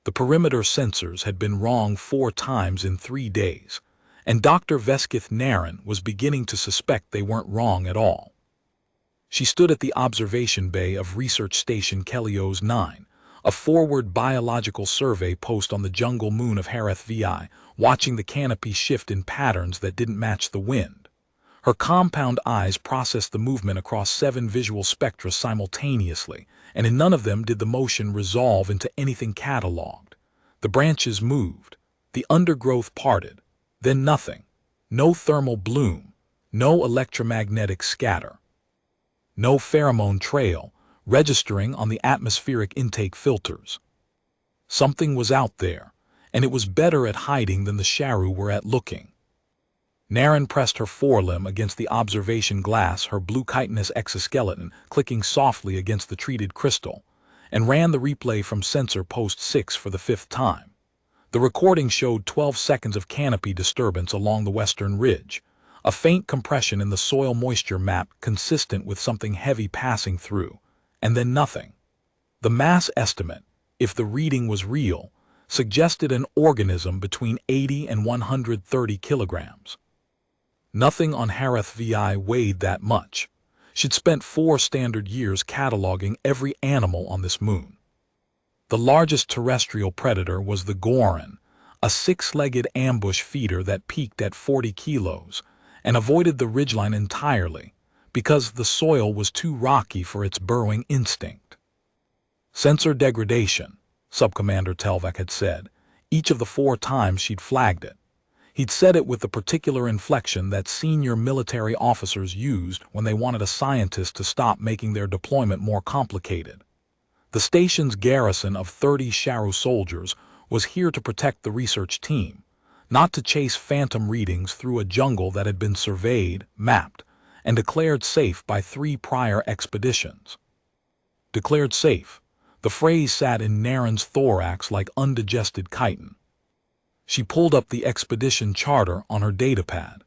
The perimeter sensors had been wrong 4 times in 3 days, and Dr. Veskith Naren was beginning to suspect they weren't wrong at all. She stood at the observation bay of Research Station Kelios 9, a forward biological survey post on the jungle moon of Hareth Vi, watching the canopy shift in patterns that didn't match the wind. Her compound eyes processed the movement across 7 visual spectra simultaneously, and in none of them did the motion resolve into anything catalogued. The branches moved, the undergrowth parted, then nothing. No thermal bloom, no electromagnetic scatter. No pheromone trail, registering on the atmospheric intake filters. Something was out there, and it was better at hiding than the Sharu were at looking. Naren pressed her forelimb against the observation glass, her blue chitinous exoskeleton clicking softly against the treated crystal, and ran the replay from sensor post 6 for the 5th time. The recording showed 12 seconds of canopy disturbance along the western ridge, a faint compression in the soil moisture map consistent with something heavy passing through, and then nothing. The mass estimate, if the reading was real, suggested an organism between 80 and 130 kilograms. Nothing on Hareth Vi weighed that much. She'd spent 4 standard years cataloging every animal on this moon. The largest terrestrial predator was the Goron, a 6-legged ambush feeder that peaked at 40 kilos and avoided the ridgeline entirely because the soil was too rocky for its burrowing instinct. Sensor degradation, Subcommander Telvac had said, each of the 4 times she'd flagged it. He'd said it with the particular inflection that senior military officers used when they wanted a scientist to stop making their deployment more complicated. The station's garrison of 30 Sharu soldiers was here to protect the research team, not to chase phantom readings through a jungle that had been surveyed, mapped, and declared safe by 3 prior expeditions. Declared safe. The phrase sat in Naren's thorax like undigested chitin. She pulled up the expedition charter on her datapad.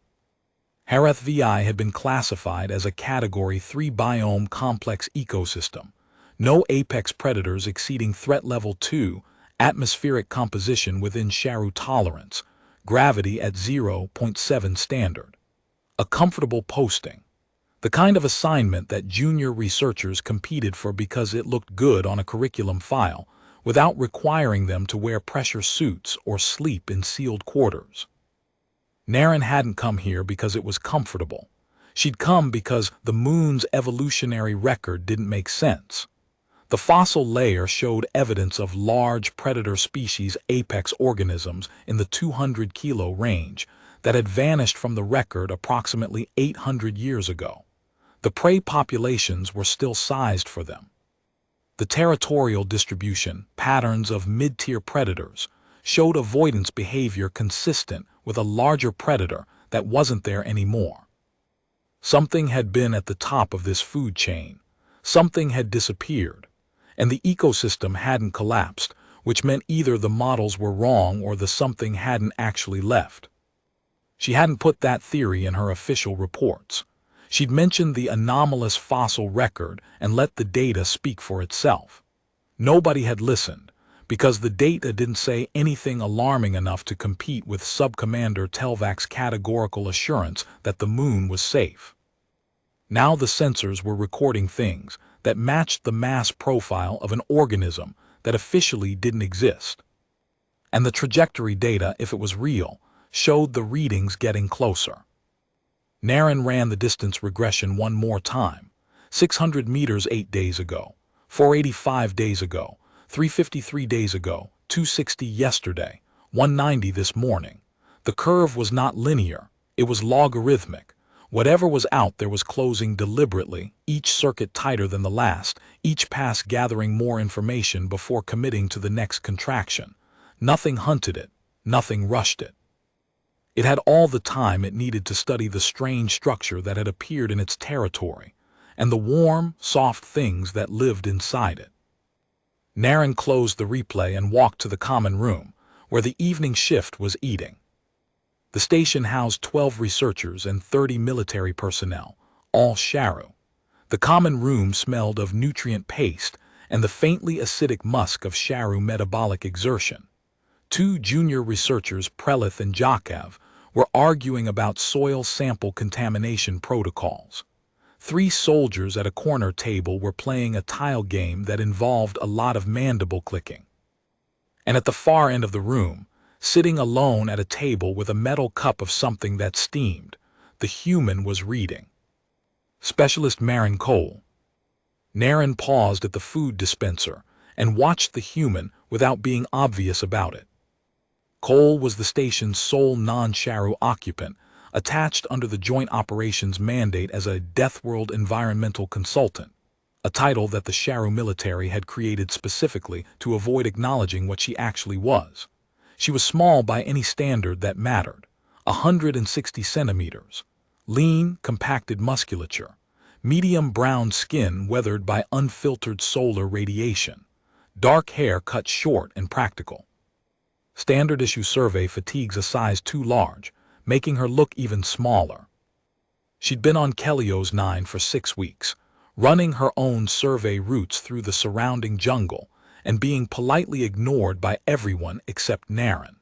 Hareth Vi had been classified as a Category 3 biome complex ecosystem. No apex predators exceeding threat level 2, atmospheric composition within Sharu tolerance, gravity at 0.7 standard. A comfortable posting. The kind of assignment that junior researchers competed for because it looked good on a curriculum file, without requiring them to wear pressure suits or sleep in sealed quarters. Naren hadn't come here because it was comfortable. She'd come because the moon's evolutionary record didn't make sense. The fossil layer showed evidence of large predator species apex organisms in the 200-kilo range that had vanished from the record approximately 800 years ago. The prey populations were still sized for them. The territorial distribution, patterns of mid-tier predators, showed avoidance behavior consistent with a larger predator that wasn't there anymore. Something had been at the top of this food chain. Something had disappeared, and the ecosystem hadn't collapsed, which meant either the models were wrong or the something hadn't actually left. She hadn't put that theory in her official reports. She'd mentioned the anomalous fossil record and let the data speak for itself. Nobody had listened, because the data didn't say anything alarming enough to compete with Subcommander Telvac's categorical assurance that the moon was safe. Now the sensors were recording things that matched the mass profile of an organism that officially didn't exist. And the trajectory data, if it was real, showed the readings getting closer. Naren ran the distance regression one more time. 600 meters 8 days ago, 485 days ago, 353 days ago, 260 yesterday, 190 this morning. The curve was not linear, it was logarithmic. Whatever was out there was closing deliberately, each circuit tighter than the last, each pass gathering more information before committing to the next contraction. Nothing hunted it, nothing rushed it. It had all the time it needed to study the strange structure that had appeared in its territory, and the warm, soft things that lived inside it. Naren closed the replay and walked to the common room, where the evening shift was eating. The station housed 12 researchers and 30 military personnel, all Sharu. The common room smelled of nutrient paste and the faintly acidic musk of Sharu metabolic exertion. Two junior researchers, Prelith and Jakav, were arguing about soil sample contamination protocols. Three soldiers at a corner table were playing a tile game that involved a lot of mandible clicking. And at the far end of the room, sitting alone at a table with a metal cup of something that steamed, the human was reading. Specialist Marin Cole. Naren paused at the food dispenser and watched the human without being obvious about it. Cole was the station's sole non-Sharu occupant, attached under the Joint Operations Mandate as a Deathworld environmental consultant, a title that the Sharu military had created specifically to avoid acknowledging what she actually was. She was small by any standard that mattered, 160 centimeters, lean, compacted musculature, medium brown skin weathered by unfiltered solar radiation, dark hair cut short and practical. Standard issue survey fatigues a size too large, making her look even smaller. She'd been on Kelio's 9 for 6 weeks, running her own survey routes through the surrounding jungle and being politely ignored by everyone except Naren.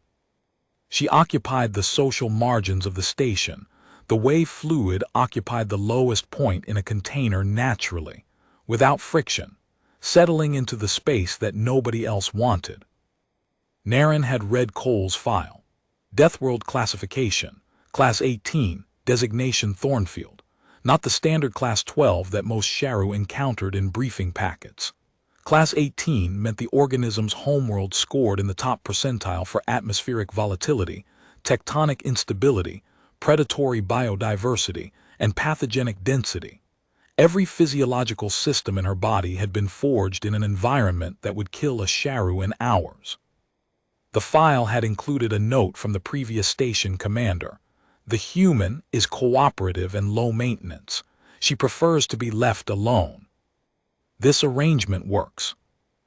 She occupied the social margins of the station, the way fluid occupied the lowest point in a container naturally, without friction, settling into the space that nobody else wanted. Naren had read Cole's file. Deathworld classification, Class 18, designation Thornfield, not the standard Class 12 that most Sharu encountered in briefing packets. Class 18 meant the organism's homeworld scored in the top percentile for atmospheric volatility, tectonic instability, predatory biodiversity, and pathogenic density. Every physiological system in her body had been forged in an environment that would kill a Sharu in hours. The file had included a note from the previous station commander. The human is cooperative and low maintenance. She prefers to be left alone. This arrangement works.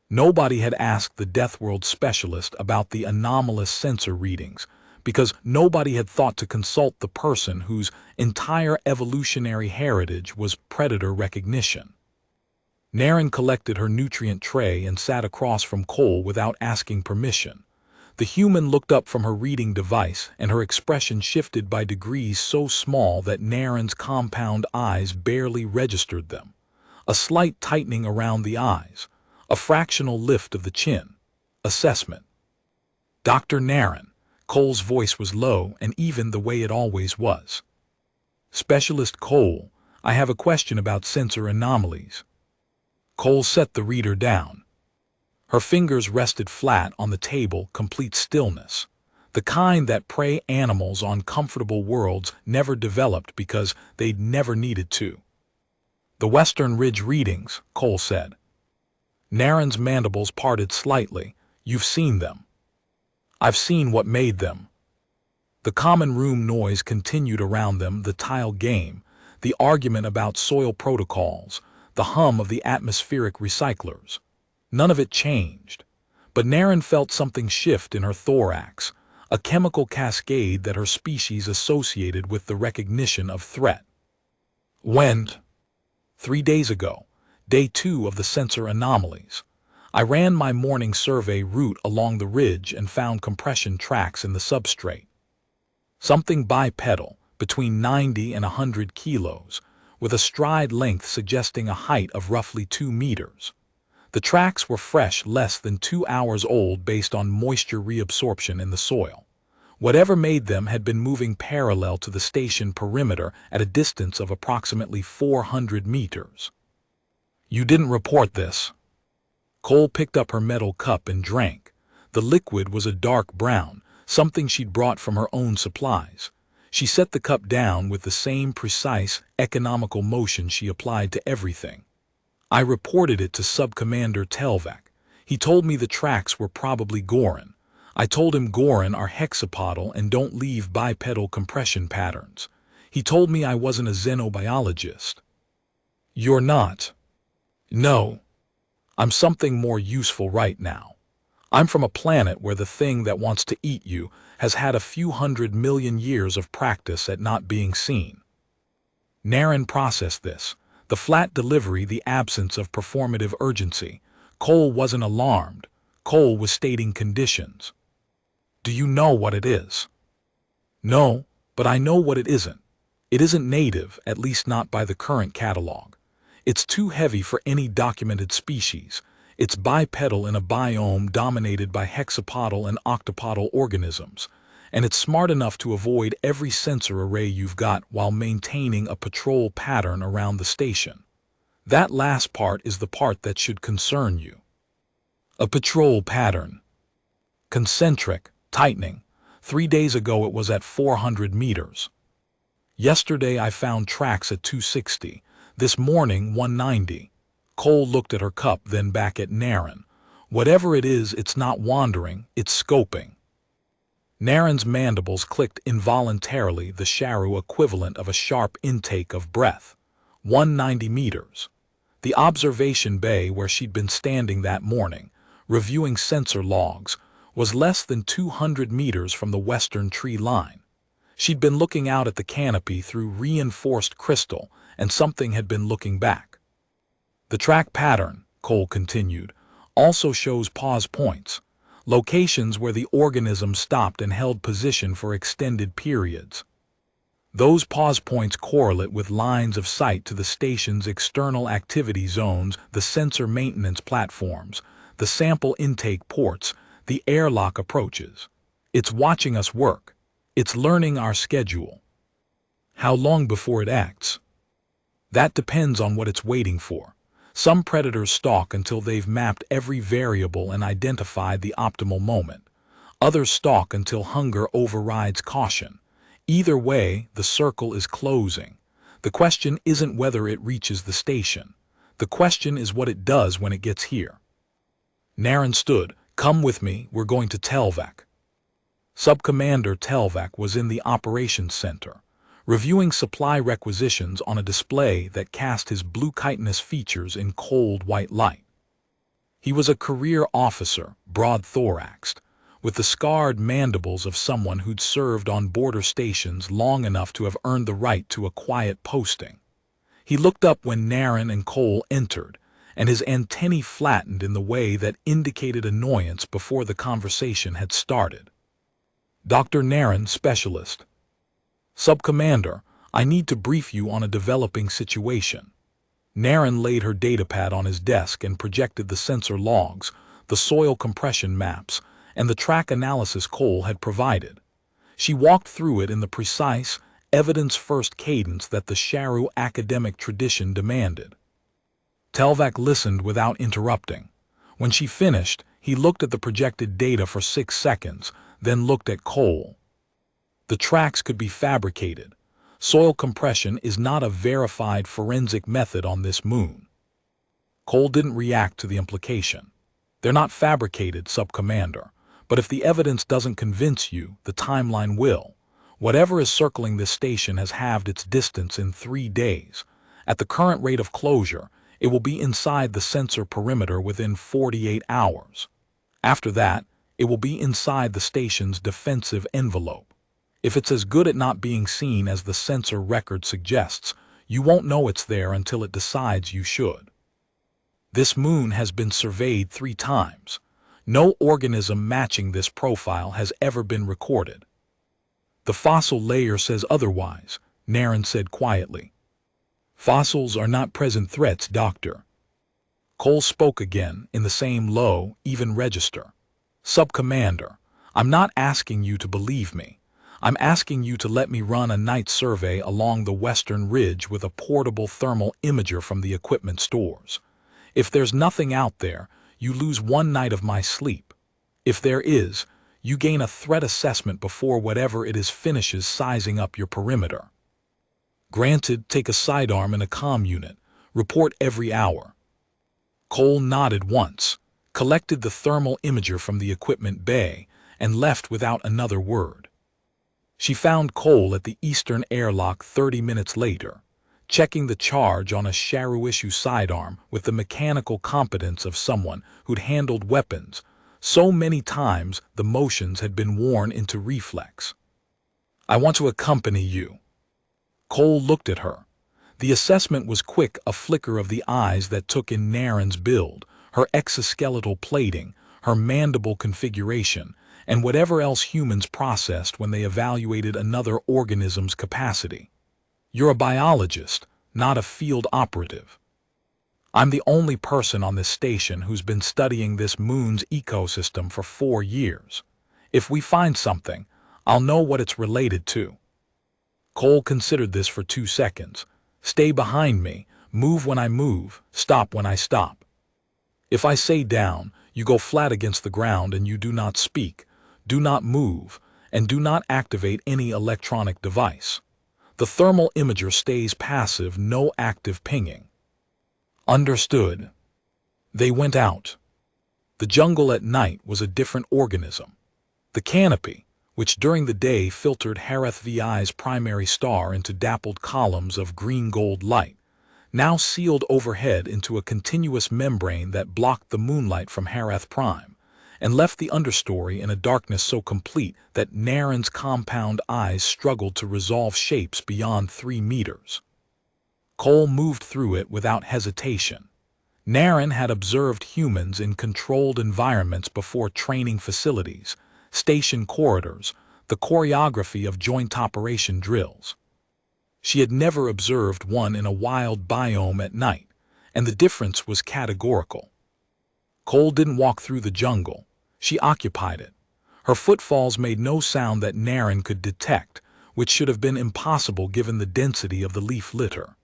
Nobody had asked the Deathworld specialist about the anomalous sensor readings, because nobody had thought to consult the person whose entire evolutionary heritage was predator recognition. Naren collected her nutrient tray and sat across from Cole without asking permission. The human looked up from her reading device, and her expression shifted by degrees so small that Naren's compound eyes barely registered them. A slight tightening around the eyes, a fractional lift of the chin. Assessment. Dr. Naren. Cole's voice was low and even the way it always was. Specialist Cole, I have a question about sensor anomalies. Cole set the reader down. Her fingers rested flat on the table, complete stillness. The kind that prey animals on comfortable worlds never developed because they'd never needed to. The Western Ridge readings, Cole said. Naren's mandibles parted slightly. You've seen them. I've seen what made them. The common room noise continued around them, the tile game, the argument about soil protocols, the hum of the atmospheric recyclers. None of it changed, but Naren felt something shift in her thorax, a chemical cascade that her species associated with the recognition of threat. When? 3 days ago, day 2 of the sensor anomalies. I ran my morning survey route along the ridge and found compression tracks in the substrate. Something bipedal, between 90 and 100 kilos, with a stride length suggesting a height of roughly 2 meters. The tracks were fresh, less than 2 hours old based on moisture reabsorption in the soil. Whatever made them had been moving parallel to the station perimeter at a distance of approximately 400 meters. You didn't report this. Cole picked up her metal cup and drank. The liquid was a dark brown, something she'd brought from her own supplies. She set the cup down with the same precise, economical motion she applied to everything. I reported it to Sub-Commander Telvak. He told me the tracks were probably Goran. I told him Goran are hexapodal and don't leave bipedal compression patterns. He told me I wasn't a xenobiologist. You're not. No. I'm something more useful right now. I'm from a planet where the thing that wants to eat you has had a few 100 million years of practice at not being seen. Naren processed this. The flat delivery, the absence of performative urgency. Cole wasn't alarmed. Cole was stating conditions. Do you know what it is? No, but I know what it isn't. It isn't native, at least not by the current catalog. It's too heavy for any documented species. It's bipedal in a biome dominated by hexapodal and octopodal organisms, and it's smart enough to avoid every sensor array you've got while maintaining a patrol pattern around the station. That last part is the part that should concern you. A patrol pattern. Concentric, tightening. 3 days ago it was at 400 meters. Yesterday I found tracks at 260. This morning 190. Cole looked at her cup, then back at Naren. Whatever it is, it's not wandering, it's scoping. Naren's mandibles clicked involuntarily, the Sharu equivalent of a sharp intake of breath. 190 meters. The observation bay where she'd been standing that morning, reviewing sensor logs, was less than 200 meters from the western tree line. She'd been looking out at the canopy through reinforced crystal, and something had been looking back. The track pattern, Cole continued, also shows pause points, locations where the organism stopped and held position for extended periods. Those pause points correlate with lines of sight to the station's external activity zones, the sensor maintenance platforms, the sample intake ports, the airlock approaches. It's watching us work. It's learning our schedule. How long before it acts? That depends on what it's waiting for. Some predators stalk until they've mapped every variable and identified the optimal moment. Others stalk until hunger overrides caution. Either way, the circle is closing. The question isn't whether it reaches the station. The question is what it does when it gets here. Naren stood. Come with me, we're going to Telvac. Sub-Commander Telvac was in the operations center, reviewing supply requisitions on a display that cast his blue chitinous features in cold white light. He was a career officer, broad-thoraxed, with the scarred mandibles of someone who'd served on border stations long enough to have earned the right to a quiet posting. He looked up when Naren and Cole entered, and his antennae flattened in the way that indicated annoyance before the conversation had started. Dr. Naren, specialist. Sub-Commander, I need to brief you on a developing situation. Naren laid her datapad on his desk and projected the sensor logs, the soil compression maps, and the track analysis Cole had provided. She walked through it in the precise, evidence-first cadence that the Sharu academic tradition demanded. Telvac listened without interrupting. When she finished, he looked at the projected data for 6 seconds, then looked at Cole. The tracks could be fabricated. Soil compression is not a verified forensic method on this moon. Cole didn't react to the implication. They're not fabricated, Sub-Commander, but if the evidence doesn't convince you, the timeline will. Whatever is circling this station has halved its distance in 3 days. At the current rate of closure, it will be inside the sensor perimeter within 48 hours. After that, it will be inside the station's defensive envelope. If it's as good at not being seen as the sensor record suggests, you won't know it's there until it decides you should. This moon has been surveyed 3 times. No organism matching this profile has ever been recorded. The fossil layer says otherwise, Naren said quietly. Fossils are not present threats, Doctor. Cole spoke again in the same low, even register. Sub-Commander, I'm not asking you to believe me. I'm asking you to let me run a night survey along the western ridge with a portable thermal imager from the equipment stores. If there's nothing out there, you lose 1 night of my sleep. If there is, you gain a threat assessment before whatever it is finishes sizing up your perimeter. Granted, take a sidearm and a comm unit. Report every hour. Cole nodded once, collected the thermal imager from the equipment bay, and left without another word. She found Cole at the eastern airlock 30 minutes later, checking the charge on a Sharu-issue sidearm with the mechanical competence of someone who'd handled weapons so many times the motions had been worn into reflex. I want to accompany you. Cole looked at her. The assessment was quick, a flicker of the eyes that took in Naren's build, her exoskeletal plating, her mandible configuration, and whatever else humans processed when they evaluated another organism's capacity. You're a biologist, not a field operative. I'm the only person on this station who's been studying this moon's ecosystem for 4 years. If we find something, I'll know what it's related to. Cole considered this for 2 seconds. Stay behind me, move when I move, stop when I stop. If I say down, you go flat against the ground and you do not speak, do not move, and do not activate any electronic device. The thermal imager stays passive, no active pinging. Understood. They went out. The jungle at night was a different organism. The canopy, which during the day filtered Hareth VI's primary star into dappled columns of green-gold light, now sealed overhead into a continuous membrane that blocked the moonlight from Hareth Prime, and left the understory in a darkness so complete that Naren's compound eyes struggled to resolve shapes beyond 3 meters. Cole moved through it without hesitation. Naren had observed humans in controlled environments before training facilities, station corridors, the choreography of joint operation drills. She had never observed one in a wild biome at night, and the difference was categorical. Cole didn't walk through the jungle. She occupied it. Her footfalls made no sound that Naren could detect, which should have been impossible given the density of the leaf litter.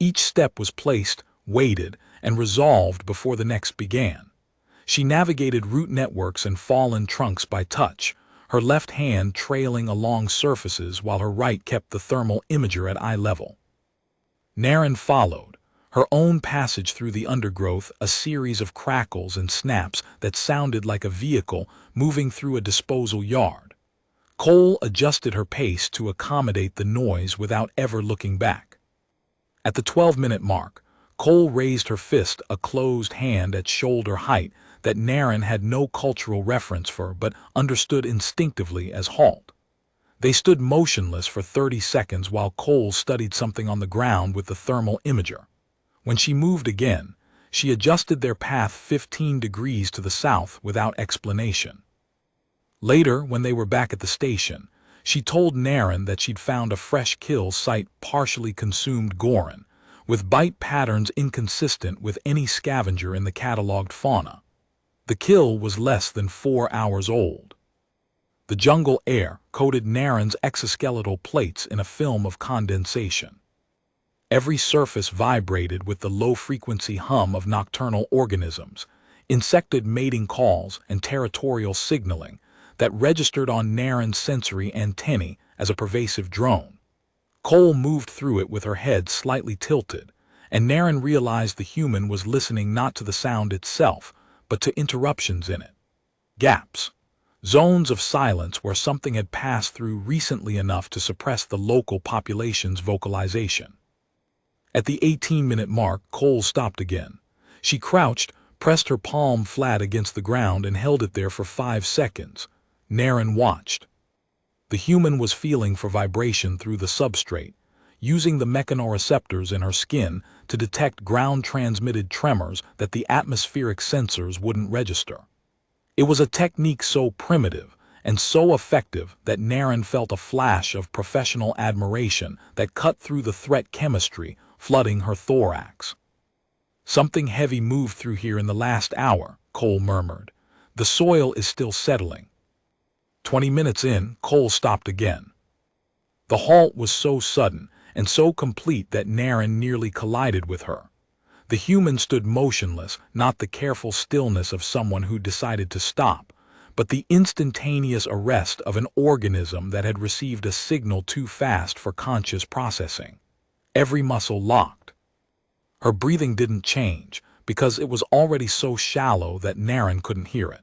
Each step was placed, weighted, and resolved before the next began. She navigated root networks and fallen trunks by touch, her left hand trailing along surfaces while her right kept the thermal imager at eye level. Naren followed, her own passage through the undergrowth a series of crackles and snaps that sounded like a vehicle moving through a disposal yard. Cole adjusted her pace to accommodate the noise without ever looking back. At the 12-minute mark, Cole raised her fist, a closed hand at shoulder height that Naren had no cultural reference for but understood instinctively as halt. They stood motionless for 30 seconds while Cole studied something on the ground with the thermal imager. When she moved again, she adjusted their path 15 degrees to the south without explanation. Later, when they were back at the station, she told Naren that she'd found a fresh kill site partially consumed Goron, with bite patterns inconsistent with any scavenger in the cataloged fauna. The kill was less than 4 hours old. The jungle air coated Naren's exoskeletal plates in a film of condensation. Every surface vibrated with the low-frequency hum of nocturnal organisms, insected mating calls and territorial signaling that registered on Naren's sensory antennae as a pervasive drone. Cole moved through it with her head slightly tilted, and Naren realized the human was listening not to the sound itself, but to interruptions in it. Gaps. Zones of silence where something had passed through recently enough to suppress the local population's vocalization. At the 18-minute mark, Cole stopped again. She crouched, pressed her palm flat against the ground and held it there for 5 seconds. Naren watched. The human was feeling for vibration through the substrate, using the mechanoreceptors in her skin to detect ground-transmitted tremors that the atmospheric sensors wouldn't register. It was a technique so primitive and so effective that Naren felt a flash of professional admiration that cut through the threat chemistry, flooding her thorax. "Something heavy moved through here in the last hour," Cole murmured. "The soil is still settling." 20 minutes in, Cole stopped again. The halt was so sudden and so complete that Naren nearly collided with her. The human stood motionless, not the careful stillness of someone who decided to stop, but the instantaneous arrest of an organism that had received a signal too fast for conscious processing. Every muscle locked. Her breathing didn't change, because it was already so shallow that Naren couldn't hear it.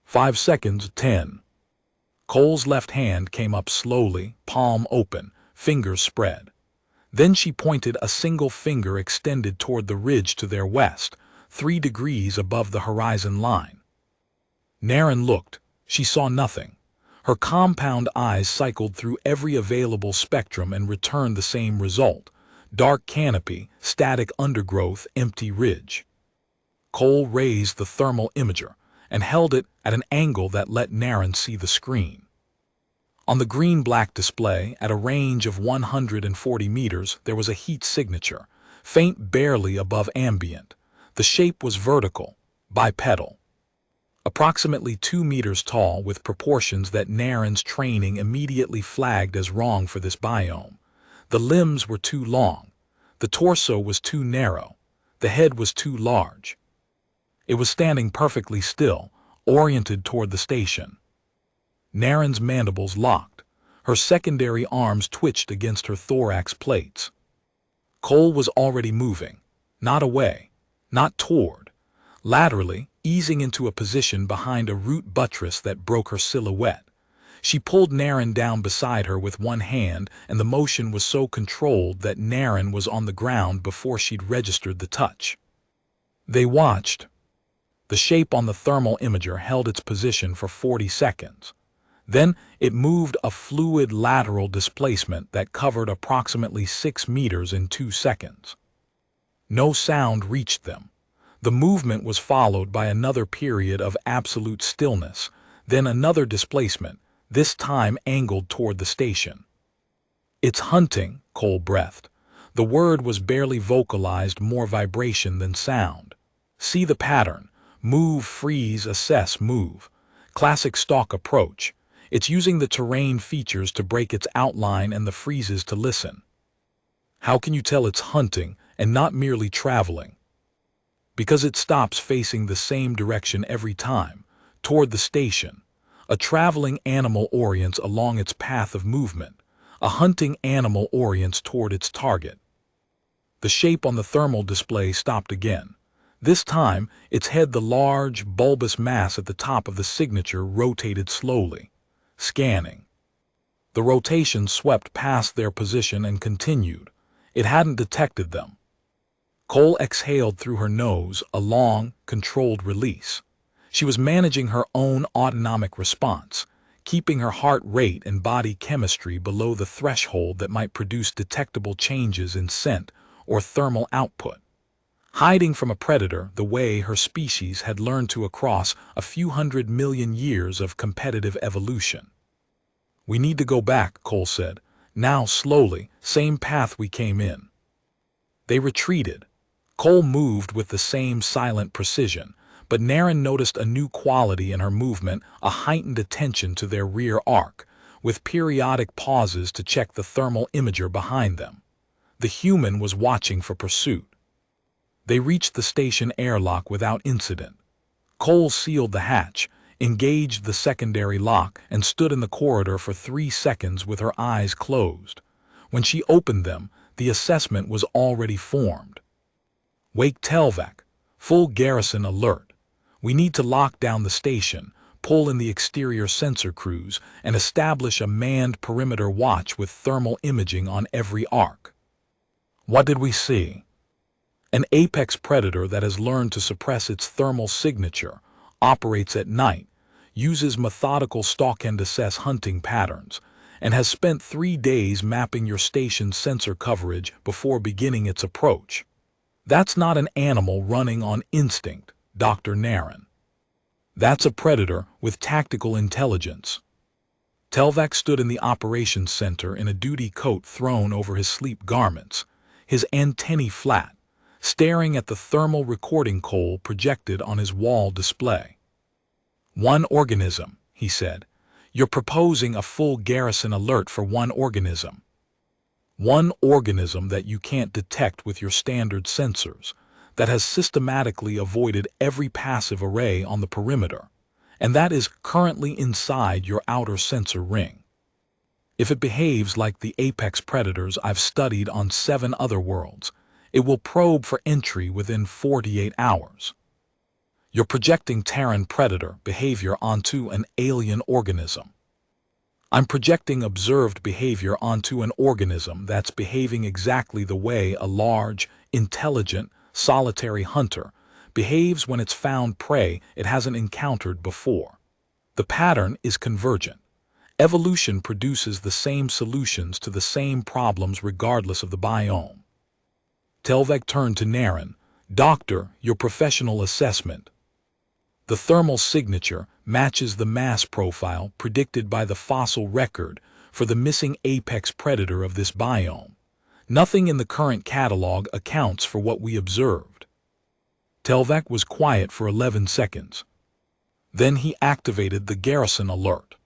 5 seconds, 10. Cole's left hand came up slowly, palm open, fingers spread. Then she pointed a single finger extended toward the ridge to their west, 3 degrees above the horizon line. Naren looked. She saw nothing. Her compound eyes cycled through every available spectrum and returned the same result: dark canopy, static undergrowth, empty ridge. Cole raised the thermal imager and held it at an angle that let Naren see the screen. On the green-black display, at a range of 140 meters, there was a heat signature, faint barely above ambient. The shape was vertical, bipedal, approximately 2 meters tall, with proportions that Naren's training immediately flagged as wrong for this biome. The limbs were too long, the torso was too narrow, the head was too large. It was standing perfectly still, oriented toward the station. Naren's mandibles locked. Her secondary arms twitched against her thorax plates. Cole was already moving, not away, not toward, laterally, easing into a position behind a root buttress that broke her silhouette. She pulled Naren down beside her with one hand, and the motion was so controlled that Naren was on the ground before she'd registered the touch. They watched. The shape on the thermal imager held its position for 40 seconds. Then it moved a fluid lateral displacement that covered approximately 6 meters in 2 seconds. No sound reached them. The movement was followed by another period of absolute stillness, then another displacement, this time angled toward the station. "It's hunting," Cole breathed. The word was barely vocalized, more vibration than sound. "See the pattern. Move, freeze, assess, move. Classic stalk approach. It's using the terrain features to break its outline and the freezes to listen." "How can you tell it's hunting and not merely traveling?" "Because it stops facing the same direction every time, toward the station. A traveling animal orients along its path of movement. A hunting animal orients toward its target." The shape on the thermal display stopped again. This time, its head, the large, bulbous mass at the top of the signature, rotated slowly, scanning. The rotation swept past their position and continued. It hadn't detected them. Cole exhaled through her nose, a long, controlled release. She was managing her own autonomic response, keeping her heart rate and body chemistry below the threshold that might produce detectable changes in scent or thermal output. Hiding from a predator the way her species had learned to across a few 100 million years of competitive evolution. "We need to go back," Cole said. "Now, slowly, same path we came in." They retreated. Cole moved with the same silent precision, but Naren noticed a new quality in her movement, a heightened attention to their rear arc, with periodic pauses to check the thermal imager behind them. The human was watching for pursuit. They reached the station airlock without incident. Cole sealed the hatch, engaged the secondary lock, and stood in the corridor for 3 seconds with her eyes closed. When she opened them, the assessment was already formed. "Wake Telvac. Full garrison alert. We need to lock down the station, pull in the exterior sensor crews, and establish a manned perimeter watch with thermal imaging on every arc." What did we see? An apex predator that has learned to suppress its thermal signature, operates at night, uses methodical stalk and assess hunting patterns, and has spent 3 days mapping your station's sensor coverage before beginning its approach. That's not an animal running on instinct, Dr. Naren. That's a predator with tactical intelligence. Telvac stood in the operations center in a duty coat thrown over his sleep garments, his antennae flat, staring at the thermal recording Cole projected on his wall display. "One organism," he said. "You're proposing a full garrison alert for one organism. One organism that you can't detect with your standard sensors, that has systematically avoided every passive array on the perimeter, and that is currently inside your outer sensor ring. If it behaves like the apex predators I've studied on 7 other worlds, it will probe for entry within 48 hours. You're projecting Terran predator behavior onto an alien organism. I'm projecting observed behavior onto an organism that's behaving exactly the way a large, intelligent, solitary hunter behaves when it's found prey it hasn't encountered before. The pattern is convergent. Evolution produces the same solutions to the same problems regardless of the biome." Telvac turned to Naren, Doctor, your professional assessment. The thermal signature matches the mass profile predicted by the fossil record for the missing apex predator of this biome. Nothing in the current catalog accounts for what we observed. Telvac was quiet for 11 seconds. Then he activated the garrison alert.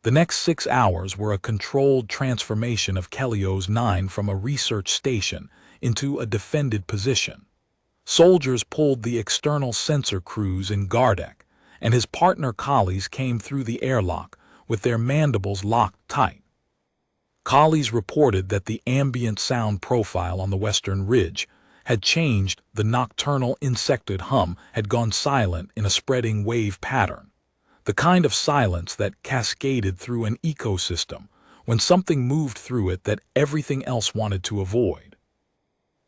The next 6 hours were a controlled transformation of Kelios 9 from a research station into a defended position. Soldiers pulled the external sensor crews in Gardeck, and his partner collies came through the airlock with their mandibles locked tight. Collies reported that the ambient sound profile on the western ridge had changed. The nocturnal insectoid hum had gone silent in a spreading wave pattern, the kind of silence that cascaded through an ecosystem when something moved through it that everything else wanted to avoid.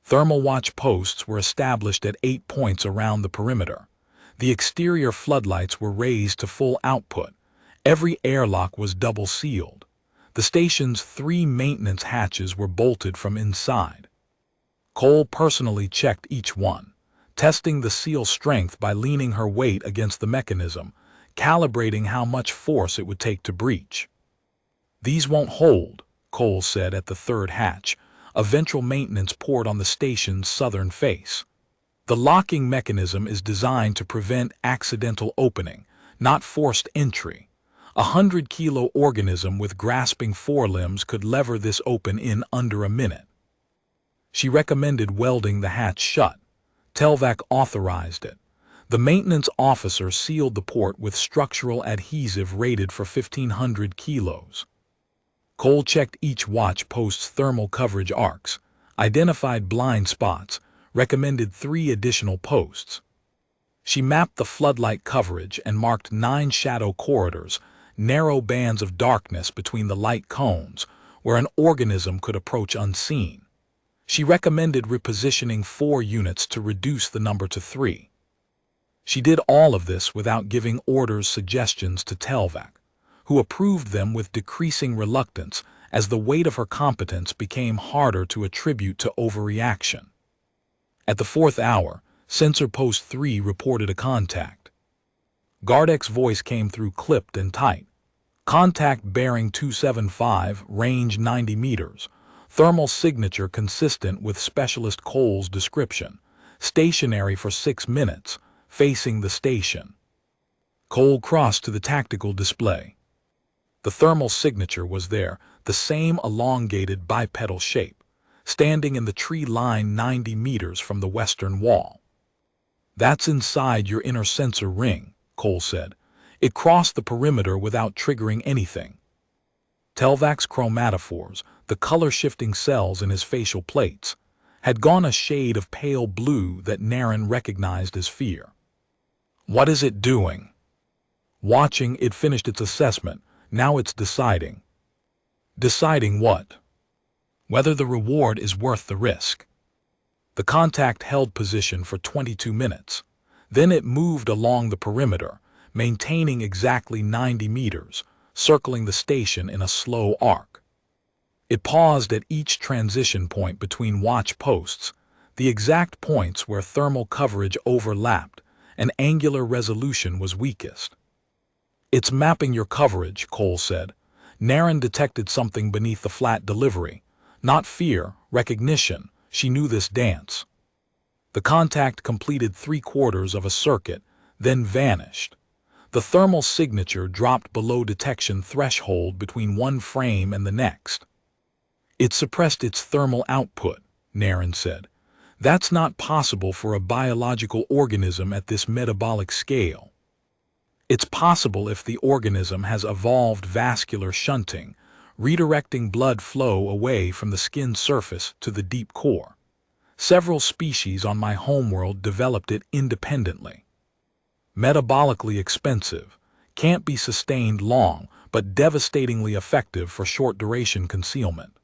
Thermal watch posts were established at 8 points around the perimeter. The exterior floodlights were raised to full output. Every airlock was double sealed. The station's 3 maintenance hatches were bolted from inside. Cole personally checked each one, testing the seal strength by leaning her weight against the mechanism, calibrating how much force it would take to breach. "These won't hold," Cole said at the 3rd hatch, a ventral maintenance port on the station's southern face. "The locking mechanism is designed to prevent accidental opening, not forced entry. A 100-kilo organism with grasping forelimbs could lever this open in under a minute." She recommended welding the hatch shut. Telvac authorized it. The maintenance officer sealed the port with structural adhesive rated for 1,500 kilos. Cole checked each watch post's thermal coverage arcs, identified blind spots, recommended 3 additional posts. She mapped the floodlight coverage and marked 9 shadow corridors, narrow bands of darkness between the light cones, where an organism could approach unseen. She recommended repositioning 4 units to reduce the number to 3. She did all of this without giving orders suggestions to Telvac, who approved them with decreasing reluctance as the weight of her competence became harder to attribute to overreaction. At the 4th hour, Sensor Post 3 reported a contact. Gardeck's voice came through clipped and tight. "Contact bearing 275, range 90 meters. Thermal signature consistent with Specialist Cole's description. Stationary for 6 minutes, facing the station." Cole crossed to the tactical display. The thermal signature was there, the same elongated bipedal shape, standing in the tree line 90 meters from the western wall. "That's inside your inner sensor ring," Cole said. "It crossed the perimeter without triggering anything." Telvac's chromatophores, the color-shifting cells in his facial plates, had gone a shade of pale blue that Naren recognized as fear. "What is it doing?" "Watching. It finished its assessment. Now it's deciding." "Deciding what?" "Whether the reward is worth the risk." The contact held position for 22 minutes. Then it moved along the perimeter, maintaining exactly 90 meters, circling the station in a slow arc. It paused at each transition point between watch posts, the exact points where thermal coverage overlapped and angular resolution was weakest. "It's mapping your coverage," Cole said. Naren detected something beneath the flat delivery. Not fear, recognition. She knew this dance. The contact completed 3/4 of a circuit, then vanished. The thermal signature dropped below detection threshold between one frame and the next. "It suppressed its thermal output," Naren said. "That's not possible for a biological organism at this metabolic scale. It's possible if the organism has evolved vascular shunting, redirecting blood flow away from the skin surface to the deep core. Several species on my homeworld developed it independently. Metabolically expensive, can't be sustained long, but devastatingly effective for short-duration concealment.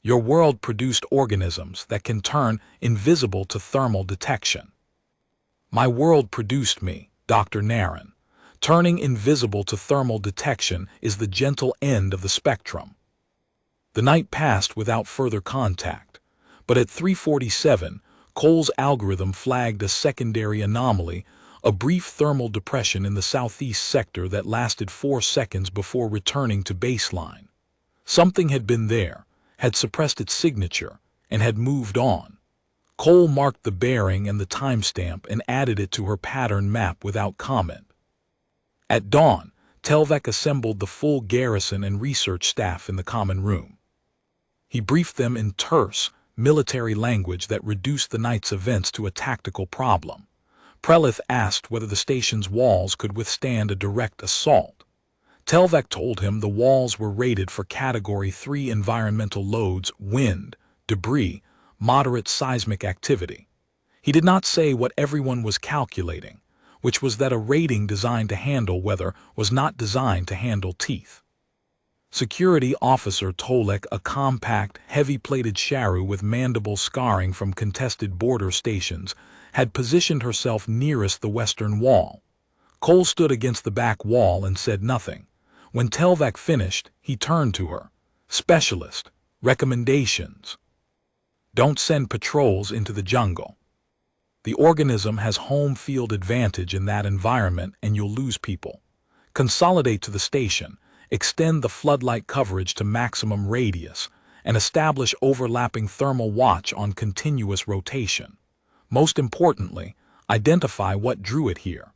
Your world produced organisms that can turn invisible to thermal detection. My world produced me, Dr. Naren. Turning invisible to thermal detection is the gentle end of the spectrum." The night passed without further contact, but at 3:47, Cole's algorithm flagged a secondary anomaly, a brief thermal depression in the southeast sector that lasted 4 seconds before returning to baseline. Something had been there, had suppressed its signature, and had moved on. Cole marked the bearing and the timestamp and added it to her pattern map without comment. At dawn, Telvec assembled the full garrison and research staff in the common room. He briefed them in terse, military language that reduced the night's events to a tactical problem. Prelith asked whether the station's walls could withstand a direct assault. Telvec told him the walls were rated for Category 3 environmental loads, wind, debris, moderate seismic activity. He did not say what everyone was calculating, which was that a rating designed to handle weather was not designed to handle teeth. Security Officer Tolek, a compact, heavy-plated Sharu with mandible scarring from contested border stations, had positioned herself nearest the western wall. Cole stood against the back wall and said nothing. When Telvec finished, he turned to her. Specialist, recommendations. Don't send patrols into the jungle. The organism has home field advantage in that environment and you'll lose people. Consolidate to the station, extend the floodlight coverage to maximum radius, and establish overlapping thermal watch on continuous rotation. Most importantly, identify what drew it here.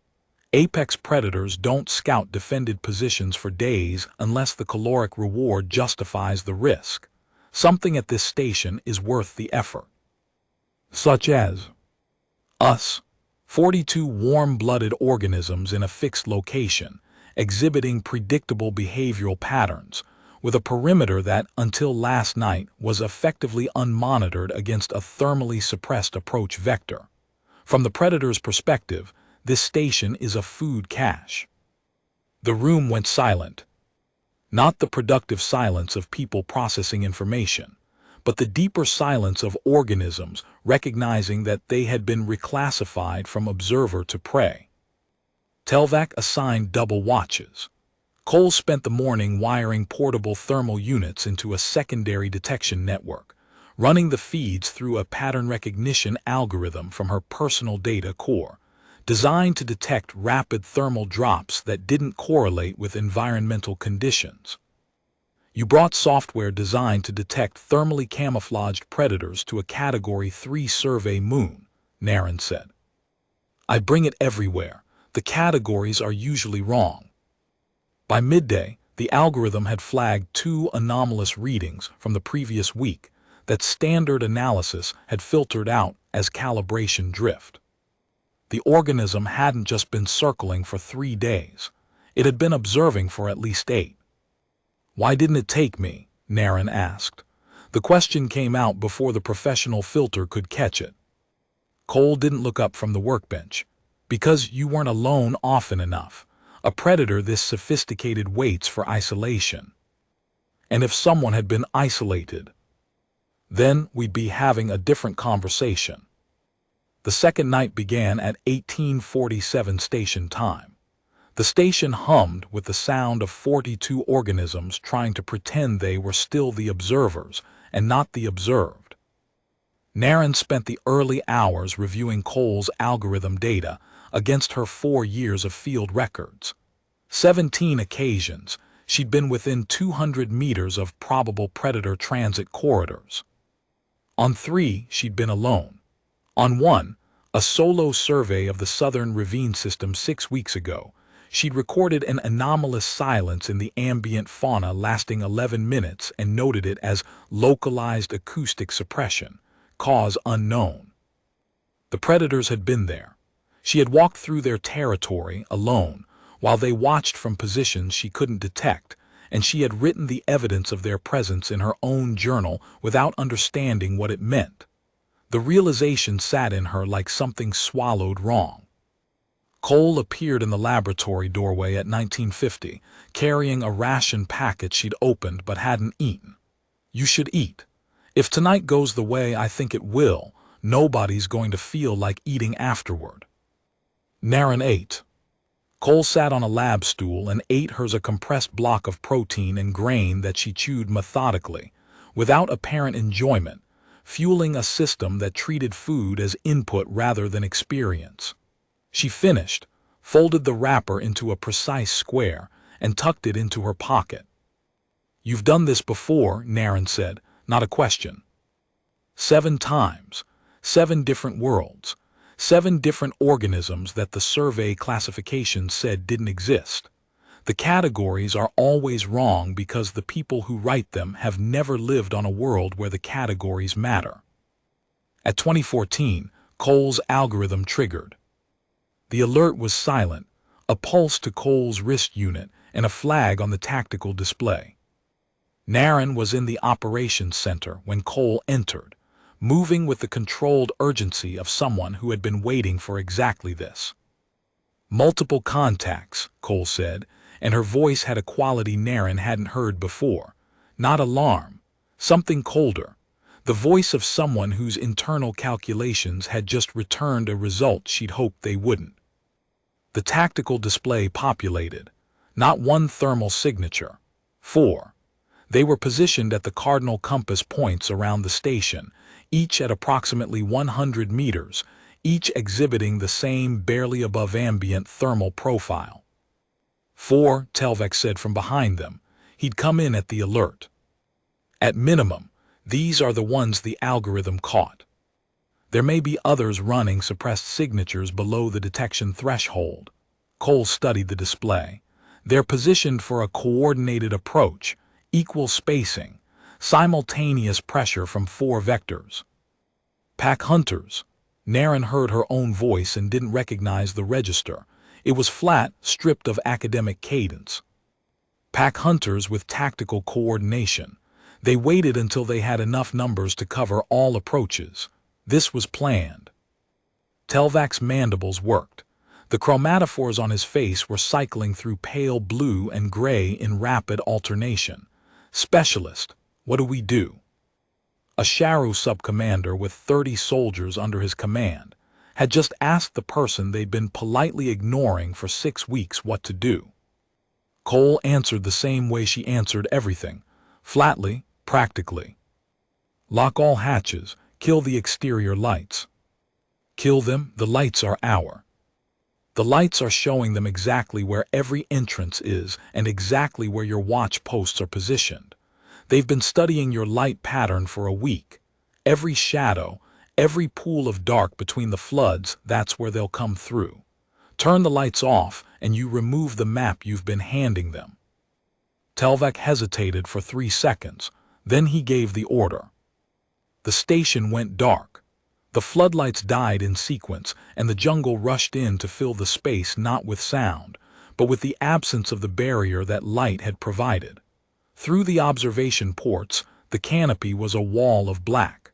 Apex predators don't scout defended positions for days unless the caloric reward justifies the risk. Something at this station is worth the effort. Such as us, 42 warm-blooded organisms in a fixed location, exhibiting predictable behavioral patterns, with a perimeter that, until last night, was effectively unmonitored against a thermally suppressed approach vector. From the predator's perspective, this station is a food cache. The room went silent. Not the productive silence of people processing information, but the deeper silence of organisms recognizing that they had been reclassified from observer to prey. Telvec assigned double watches. Cole spent the morning wiring portable thermal units into a secondary detection network, running the feeds through a pattern recognition algorithm from her personal data core, designed to detect rapid thermal drops that didn't correlate with environmental conditions. You brought software designed to detect thermally camouflaged predators to a Category 3 survey moon, Naren said. I bring it everywhere. The categories are usually wrong. By midday, the algorithm had flagged 2 anomalous readings from the previous week that standard analysis had filtered out as calibration drift. The organism hadn't just been circling for 3 days. It had been observing for at least 8. Why didn't it take me? Naren asked. The question came out before the professional filter could catch it. Cole didn't look up from the workbench. Because you weren't alone often enough. A predator this sophisticated waits for isolation. And if someone had been isolated, then we'd be having a different conversation. The second night began at 1847 station time. The station hummed with the sound of 42 organisms trying to pretend they were still the observers and not the observed. Naren spent the early hours reviewing Cole's algorithm data against her 4 years of field records. 17 occasions, she'd been within 200 meters of probable predator transit corridors. On 3, she'd been alone. On 1, a solo survey of the southern ravine system 6 weeks ago, she'd recorded an anomalous silence in the ambient fauna lasting 11 minutes and noted it as localized acoustic suppression, cause unknown. The predators had been there. She had walked through their territory alone, while they watched from positions she couldn't detect, and she had written the evidence of their presence in her own journal without understanding what it meant. The realization sat in her like something swallowed wrong. Cole appeared in the laboratory doorway at 1950, carrying a ration packet she'd opened but hadn't eaten. You should eat. If tonight goes the way I think it will, nobody's going to feel like eating afterward. Naren ate. Cole sat on a lab stool and ate hers a compressed block of protein and grain that she chewed methodically, without apparent enjoyment, fueling a system that treated food as input rather than experience. She finished, folded the wrapper into a precise square, and tucked it into her pocket. "You've done this before," Naren said, not a question. 7 times, 7 different worlds, 7 different organisms that the survey classification said didn't exist. The categories are always wrong because the people who write them have never lived on a world where the categories matter. At 2014, Cole's algorithm triggered. The alert was silent, a pulse to Cole's wrist unit and a flag on the tactical display. Naren was in the operations center when Cole entered, moving with the controlled urgency of someone who had been waiting for exactly this. "Multiple contacts," Cole said, and her voice had a quality Naren hadn't heard before. Not alarm, something colder, the voice of someone whose internal calculations had just returned a result she'd hoped they wouldn't. The tactical display populated. Not one thermal signature. 4. They were positioned at the cardinal compass points around the station, each at approximately 100 meters, each exhibiting the same barely above ambient thermal profile. 4, Telvek said from behind them. He'd come in at the alert. "At minimum, these are the ones the algorithm caught. There may be others running suppressed signatures below the detection threshold." Cole studied the display. "They're positioned for a coordinated approach, equal spacing, simultaneous pressure from 4 vectors." "Pack hunters." Naren heard her own voice and didn't recognize the register. It was flat, stripped of academic cadence. "Pack hunters with tactical coordination. They waited until they had enough numbers to cover all approaches. This was planned." Telvak's mandibles worked. The chromatophores on his face were cycling through pale blue and gray in rapid alternation. "Specialist, what do we do?" A Sharu sub-commander with 30 soldiers under his command had just asked the person they'd been politely ignoring for 6 weeks what to do. Cole answered the same way she answered everything, flatly, practically. "Lock all hatches, kill the exterior lights." "Kill them, the lights are our." "The lights are showing them exactly where every entrance is and exactly where your watch posts are positioned. They've been studying your light pattern for a week. Every shadow, every pool of dark between the floods, that's where they'll come through. Turn the lights off and you remove the map you've been handing them." Telvak hesitated for 3 seconds, then he gave the order. The station went dark. The floodlights died in sequence, and the jungle rushed in to fill the space not with sound, but with the absence of the barrier that light had provided. Through the observation ports, the canopy was a wall of black.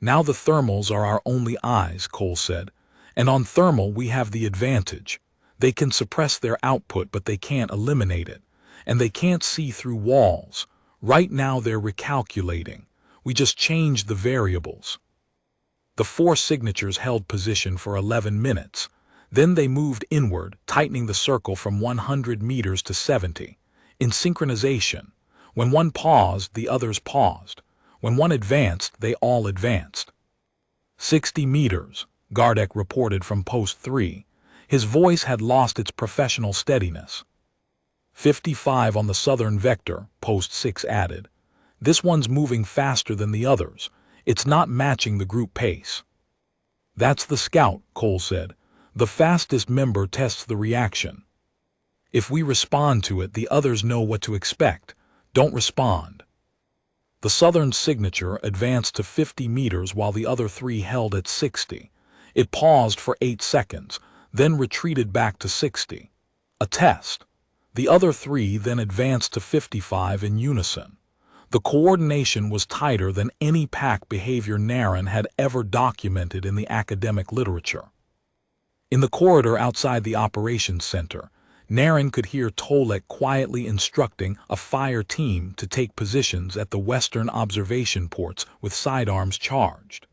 "Now the thermals are our only eyes," Cole said, "and on thermal we have the advantage. They can suppress their output, but they can't eliminate it, and they can't see through walls. Right now they're recalculating. We just changed the variables." The 4 signatures held position for 11 minutes. Then they moved inward, tightening the circle from 100 meters to 70. In synchronization. When one paused, the others paused. When one advanced, they all advanced. 60 meters, Gardek reported from Post 3. His voice had lost its professional steadiness. 55 on the southern vector, Post 6 added. "This one's moving faster than the others. It's not matching the group pace." "That's the scout," Cole said. "The fastest member tests the reaction. If we respond to it, the others know what to expect. Don't respond." The southern signature advanced to 50 meters while the other 3 held at 60. It paused for 8 seconds, then retreated back to 60. A test. The other 3 then advanced to 55 in unison. The coordination was tighter than any pack behavior Naren had ever documented in the academic literature. In the corridor outside the operations center, Naren could hear Tolek quietly instructing a fire team to take positions at the western observation ports with sidearms charged.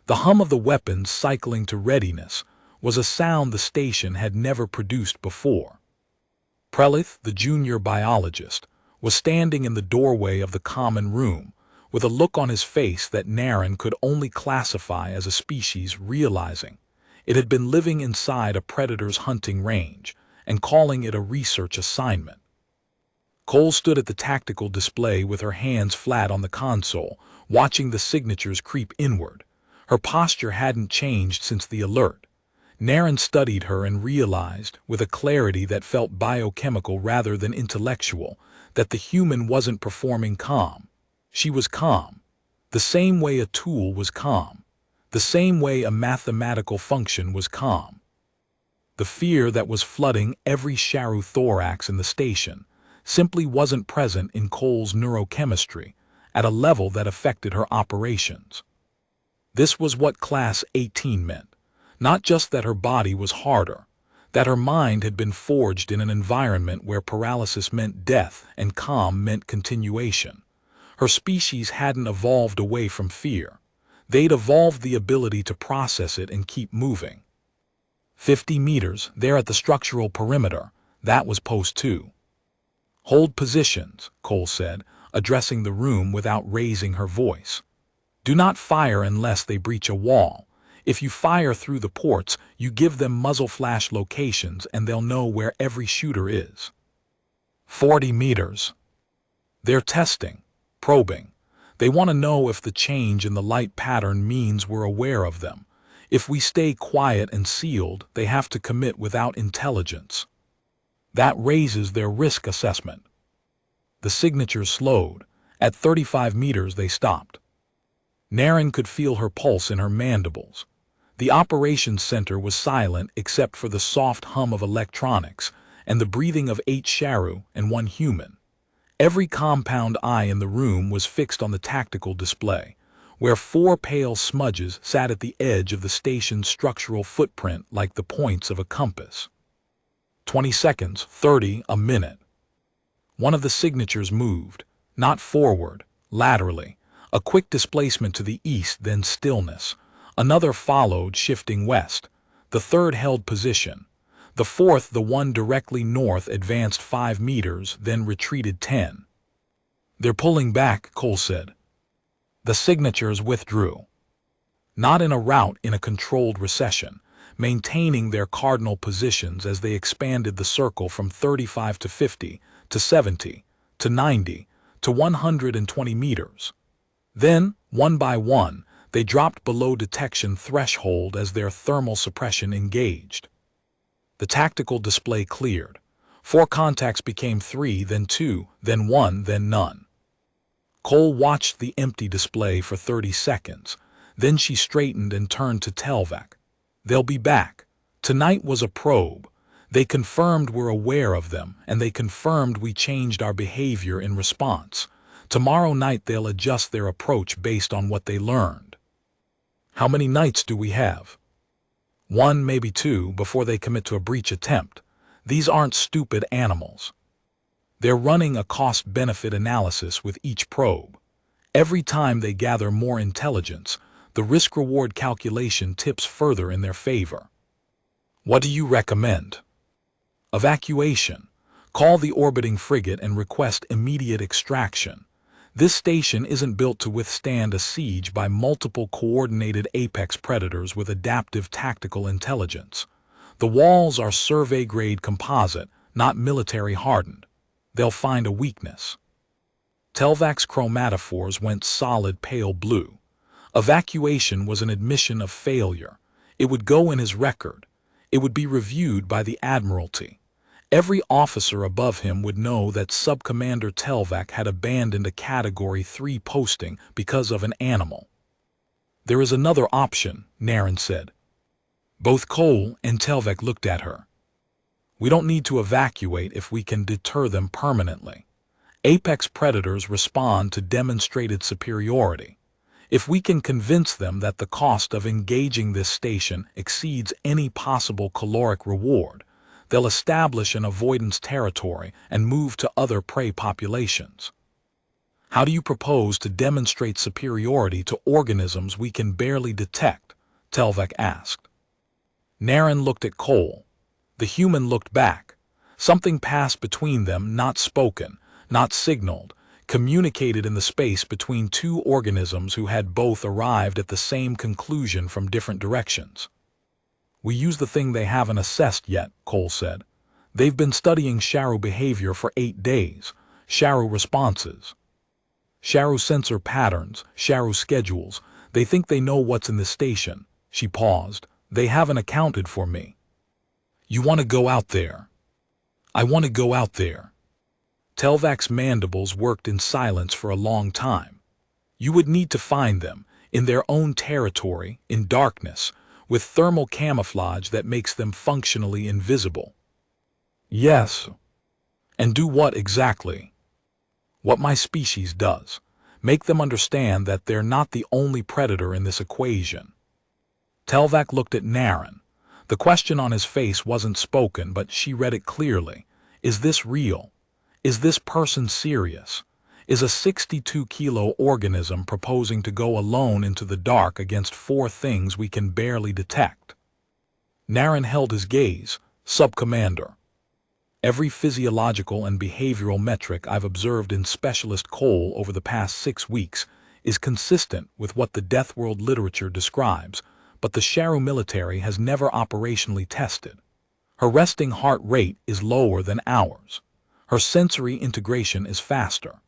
The hum of the weapons cycling to readiness was a sound the station had never produced before. Prelith, the junior biologist, was standing in the doorway of the common room, with a look on his face that Naren could only classify as a species realizing it had been living inside a predator's hunting range and calling it a research assignment. Cole stood at the tactical display with her hands flat on the console, watching the signatures creep inward. Her posture hadn't changed since the alert. Naren studied her and realized, with a clarity that felt biochemical rather than intellectual, that the human wasn't performing calm. She was calm. The same way a tool was calm. The same way a mathematical function was calm. The fear that was flooding every Sharu thorax in the station simply wasn't present in Cole's neurochemistry at a level that affected her operations. This was what Class 18 meant. Not just that her body was harder, that her mind had been forged in an environment where paralysis meant death and calm meant continuation. Her species hadn't evolved away from fear. They'd evolved the ability to process it and keep moving. 50 meters, there at the structural perimeter, that was post 2. Hold positions, Cole said, addressing the room without raising her voice. Do not fire unless they breach a wall. If you fire through the ports, you give them muzzle flash locations and they'll know where every shooter is. 40 meters. They're testing, probing. They want to know if the change in the light pattern means we're aware of them. If we stay quiet and sealed, they have to commit without intelligence. That raises their risk assessment. The signatures slowed. At 35 meters they stopped. Naren could feel her pulse in her mandibles. The operations center was silent except for the soft hum of electronics and the breathing of 8 Sharu and 1 human. Every compound eye in the room was fixed on the tactical display, where 4 pale smudges sat at the edge of the station's structural footprint like the points of a compass. 20 seconds, 30, a minute. One of the signatures moved, not forward, laterally. A quick displacement to the east, then stillness. Another followed, shifting west. The third held position. The fourth, the one directly north, advanced 5 meters, then retreated 10. They're pulling back, Cole said. The signatures withdrew. Not in a rout, in a controlled recession, maintaining their cardinal positions as they expanded the circle from 35 to 50, to 70, to 90, to 120 meters. Then, one by one, they dropped below detection threshold as their thermal suppression engaged. The tactical display cleared. 4 contacts became 3, then 2, then 1, then none. Cole watched the empty display for 30 seconds. Then she straightened and turned to Telvak. They'll be back. Tonight was a probe. They confirmed we're aware of them, and they confirmed we changed our behavior in response. Tomorrow night they'll adjust their approach based on what they learned. How many nights do we have? 1, maybe 2, before they commit to a breach attempt. These aren't stupid animals. They're running a cost-benefit analysis with each probe. Every time they gather more intelligence, the risk-reward calculation tips further in their favor. What do you recommend? Evacuation. Call the orbiting frigate and request immediate extraction. This station isn't built to withstand a siege by multiple coordinated apex predators with adaptive tactical intelligence. The walls are survey-grade composite, not military-hardened. They'll find a weakness. Telvak's chromatophores went solid pale blue. Evacuation was an admission of failure. It would go in his record. It would be reviewed by the Admiralty. Every officer above him would know that Subcommander Telvak had abandoned a Category 3 posting because of an animal. There is another option, Naren said. Both Cole and Telvak looked at her. We don't need to evacuate if we can deter them permanently. Apex predators respond to demonstrated superiority. If we can convince them that the cost of engaging this station exceeds any possible caloric reward, they'll establish an avoidance territory and move to other prey populations. How do you propose to demonstrate superiority to organisms we can barely detect? Telvak asked. Naren looked at Cole. The human looked back. Something passed between them, not spoken, not signaled, communicated in the space between two organisms who had both arrived at the same conclusion from different directions. "We use the thing they haven't assessed yet," Cole said. "They've been studying Sharu behavior for 8 days, Sharu responses, Sharu sensor patterns, Sharu schedules. They think they know what's in the station." She paused. "They haven't accounted for me." "You want to go out there?" "I want to go out there." Telvac's mandibles worked in silence for a long time. "You would need to find them, in their own territory, in darkness, with thermal camouflage that makes them functionally invisible." "Yes." "And do what exactly?" "What my species does. Make them understand that they're not the only predator in this equation." Telvac looked at Naren. The question on his face wasn't spoken, but she read it clearly. Is this real? Is this person serious? Is a 62-kilo organism proposing to go alone into the dark against 4 things we can barely detect? Naren held his gaze. "Sub-Commander, every physiological and behavioral metric I've observed in Specialist Cole over the past 6 weeks is consistent with what the Deathworld literature describes, but the Sharu military has never operationally tested. Her resting heart rate is lower than ours. Her sensory integration is faster.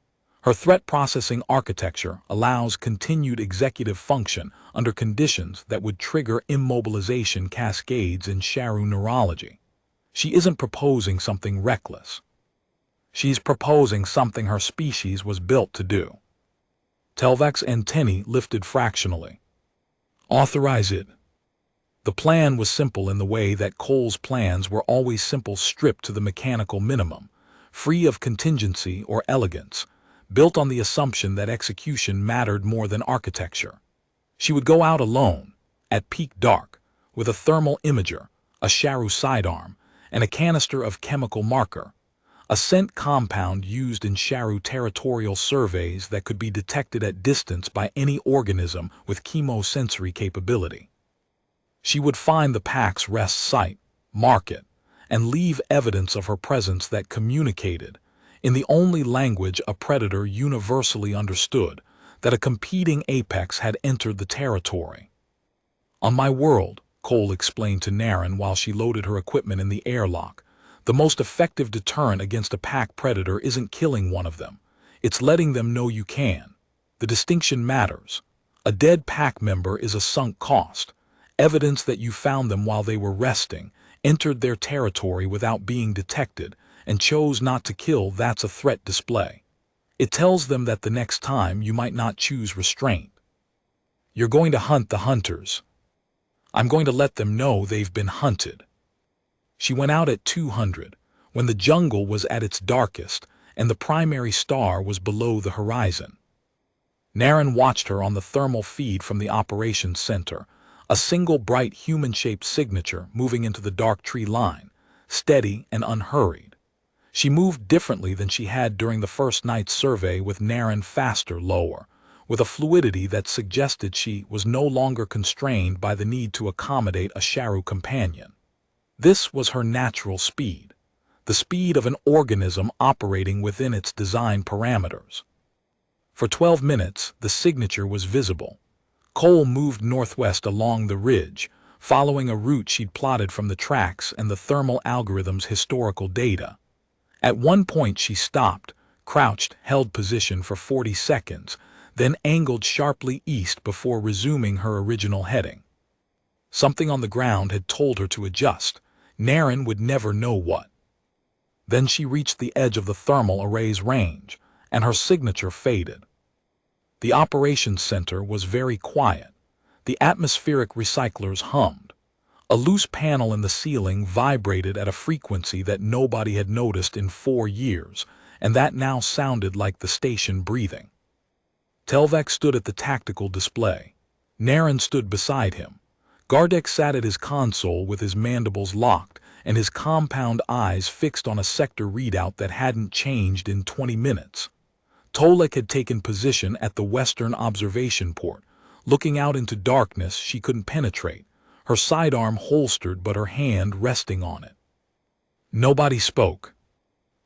Her threat processing architecture allows continued executive function under conditions that would trigger immobilization cascades in Sharu neurology. She isn't proposing something reckless. She's proposing something her species was built to do." Telvac's antennae lifted fractionally. "Authorize it." The plan was simple in the way that Cole's plans were always simple, stripped to the mechanical minimum, free of contingency or elegance, built on the assumption that execution mattered more than architecture. She would go out alone, at peak dark, with a thermal imager, a Sharu sidearm, and a canister of chemical marker, a scent compound used in Sharu territorial surveys that could be detected at distance by any organism with chemosensory capability. She would find the pack's rest site, mark it, and leave evidence of her presence that communicated, in the only language a predator universally understood, that a competing apex had entered the territory. "On my world," Cole explained to Naren while she loaded her equipment in the airlock, "the most effective deterrent against a pack predator isn't killing one of them. It's letting them know you can. The distinction matters. A dead pack member is a sunk cost, evidence that you found them while they were resting, entered their territory without being detected, and chose not to kill. That's a threat display. It tells them that the next time you might not choose restraint. You're going to hunt the hunters. I'm going to let them know they've been hunted." She went out at 200, when the jungle was at its darkest and the primary star was below the horizon. Naren watched her on the thermal feed from the operations center, a single bright human-shaped signature moving into the dark tree line, steady and unhurried. She moved differently than she had during the first night's survey, with Naren faster, lower, with a fluidity that suggested she was no longer constrained by the need to accommodate a Sharu companion. This was her natural speed, the speed of an organism operating within its design parameters. For 12 minutes, the signature was visible. Cole moved northwest along the ridge, following a route she'd plotted from the tracks and the thermal algorithm's historical data. At one point she stopped, crouched, held position for 40 seconds, then angled sharply east before resuming her original heading. Something on the ground had told her to adjust. Naren would never know what. Then she reached the edge of the thermal array's range, and her signature faded. The operations center was very quiet. The atmospheric recyclers hummed. A loose panel in the ceiling vibrated at a frequency that nobody had noticed in 4 years, and that now sounded like the station breathing. Telvac stood at the tactical display. Naren stood beside him. Gardek sat at his console with his mandibles locked and his compound eyes fixed on a sector readout that hadn't changed in 20 minutes. Tolek had taken position at the western observation port, looking out into darkness she couldn't penetrate, her sidearm holstered but her hand resting on it. Nobody spoke.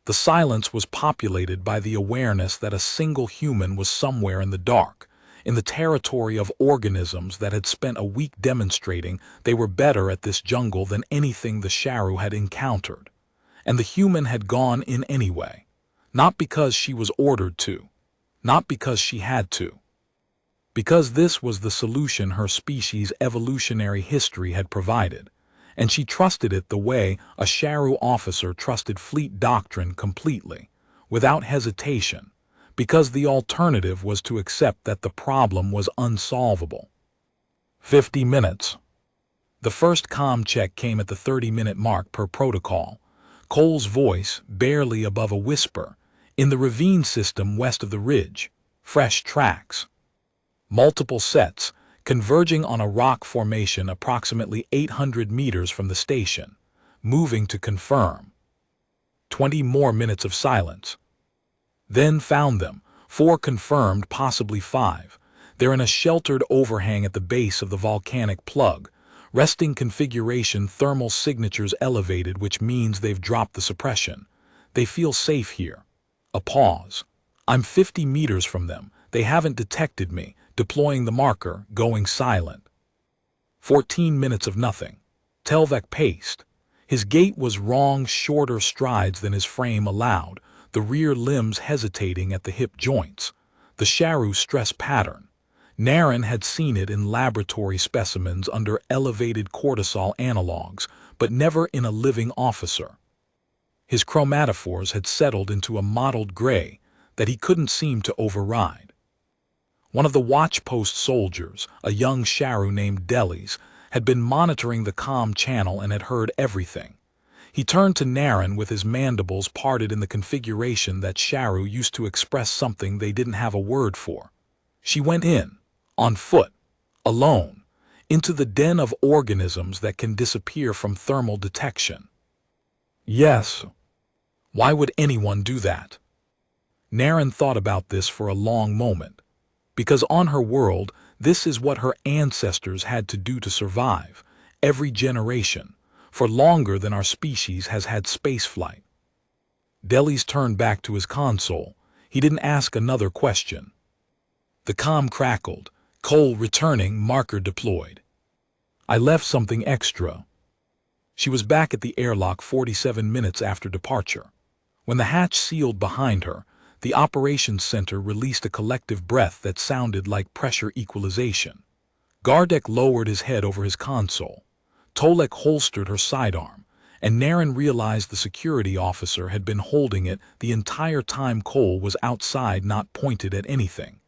The silence was populated by the awareness that a single human was somewhere in the dark, in the territory of organisms that had spent a week demonstrating they were better at this jungle than anything the Sharu had encountered. And the human had gone in anyway, not because she was ordered to, not because she had to, because this was the solution her species' evolutionary history had provided, and she trusted it the way a Sharu officer trusted fleet doctrine completely, without hesitation, because the alternative was to accept that the problem was unsolvable. 50 minutes. The first comm check came at the 30-minute mark per protocol, Cole's voice barely above a whisper, in the ravine system west of the ridge. Fresh tracks. Multiple sets, converging on a rock formation approximately 800 meters from the station, moving to confirm. 20 more minutes of silence. Then found them, 4 confirmed, possibly 5. They're in a sheltered overhang at the base of the volcanic plug, resting configuration, thermal signatures elevated, which means they've dropped the suppression. They feel safe here. A pause. I'm 50 meters from them. They haven't detected me. Deploying the marker, going silent. 14 minutes of nothing. Telvek paced. His gait was wrong, shorter strides than his frame allowed, the rear limbs hesitating at the hip joints. The Sharu stress pattern. Naren had seen it in laboratory specimens under elevated cortisol analogs, but never in a living officer. His chromatophores had settled into a mottled gray that he couldn't seem to override. One of the watchpost soldiers, a young Sharu named Delis, had been monitoring the comm channel and had heard everything. He turned to Naren with his mandibles parted in the configuration that Sharu used to express something they didn't have a word for. She went in, on foot, alone, into the den of organisms that can disappear from thermal detection. Yes. Why would anyone do that? Naren thought about this for a long moment. Because on her world, this is what her ancestors had to do to survive, every generation, for longer than our species has had spaceflight. Delis turned back to his console. He didn't ask another question. The comm crackled. Cole returning, marker deployed. I left something extra. She was back at the airlock 47 minutes after departure. When the hatch sealed behind her, the operations center released a collective breath that sounded like pressure equalization. Gardek lowered his head over his console. Tolek holstered her sidearm, and Naren realized the security officer had been holding it the entire time Cole was outside, not pointed at anything,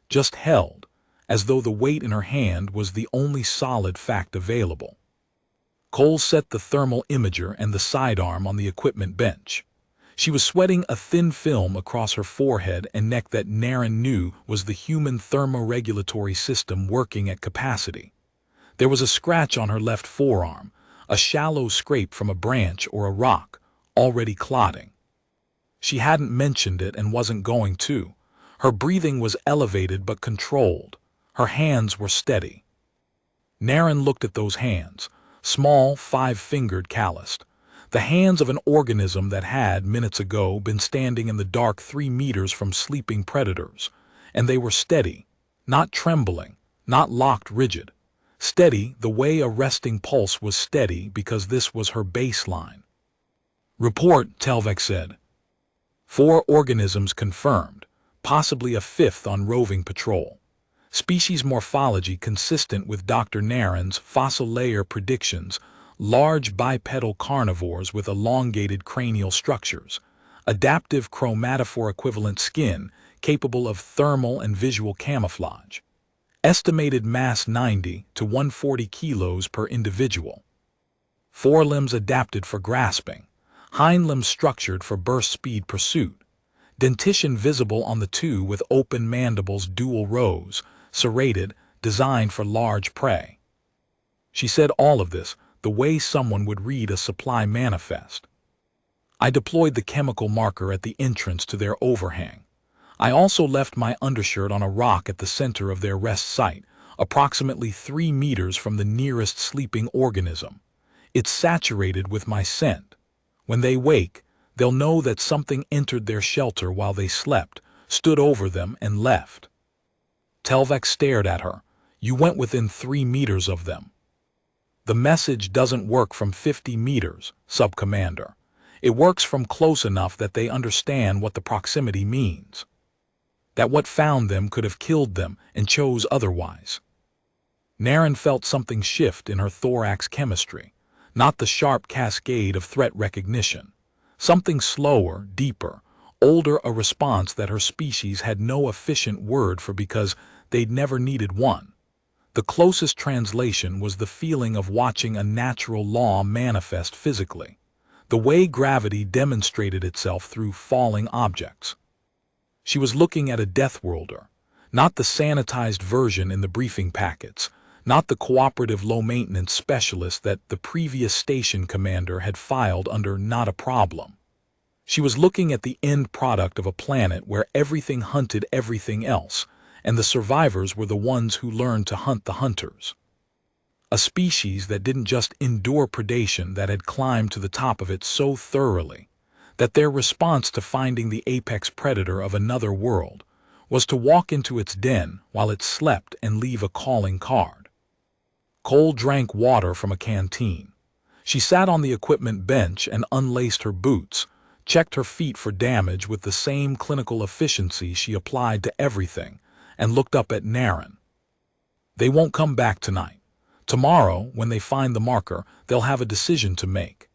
just held, as though the weight in her hand was the only solid fact available. Cole set the thermal imager and the sidearm on the equipment bench. She was sweating a thin film across her forehead and neck that Naren knew was the human thermoregulatory system working at capacity. There was a scratch on her left forearm, a shallow scrape from a branch or a rock, already clotting. She hadn't mentioned it and wasn't going to. Her breathing was elevated but controlled. Her hands were steady. Naren looked at those hands, small, 5-fingered, calloused. The hands of an organism that had, minutes ago, been standing in the dark 3 meters from sleeping predators. And they were steady, not trembling, not locked rigid. Steady the way a resting pulse was steady because this was her baseline. Report, Telvek said. 4 organisms confirmed, possibly a 5th on roving patrol. Species morphology consistent with Dr. Naren's fossil layer predictions. Large bipedal carnivores with elongated cranial structures, adaptive chromatophore-equivalent skin capable of thermal and visual camouflage. Estimated mass 90 to 140 kilos per individual. Forelimbs adapted for grasping, hind limbs structured for burst speed pursuit. Dentition visible on the 2 with open mandibles, dual rows, serrated, designed for large prey. She said all of this the way someone would read a supply manifest. I deployed the chemical marker at the entrance to their overhang. I also left my undershirt on a rock at the center of their rest site, approximately 3 meters from the nearest sleeping organism. It's saturated with my scent. When they wake, They'll know that something entered their shelter while they slept, stood over them, and left. Telvek stared at her. You went within 3 meters of them. The message doesn't work from 50 meters, Sub-Commander. It works from close enough that they understand what the proximity means. That what found them could have killed them and chose otherwise. Naren felt something shift in her thorax chemistry, not the sharp cascade of threat recognition. Something slower, deeper, older, a response that her species had no efficient word for because they'd never needed one. The closest translation was the feeling of watching a natural law manifest physically, the way gravity demonstrated itself through falling objects. She was looking at a Deathworlder, not the sanitized version in the briefing packets, not the cooperative low-maintenance specialist that the previous station commander had filed under not a problem. She was looking at the end product of a planet where everything hunted everything else, and the survivors were the ones who learned to hunt the hunters. A species that didn't just endure predation, that had climbed to the top of it so thoroughly that their response to finding the apex predator of another world was to walk into its den while it slept and leave a calling card. Cole drank water from a canteen. She sat on the equipment bench and unlaced her boots, checked her feet for damage with the same clinical efficiency she applied to everything, and looked up at Naren. They won't come back tonight. Tomorrow, when they find the marker, they'll have a decision to make.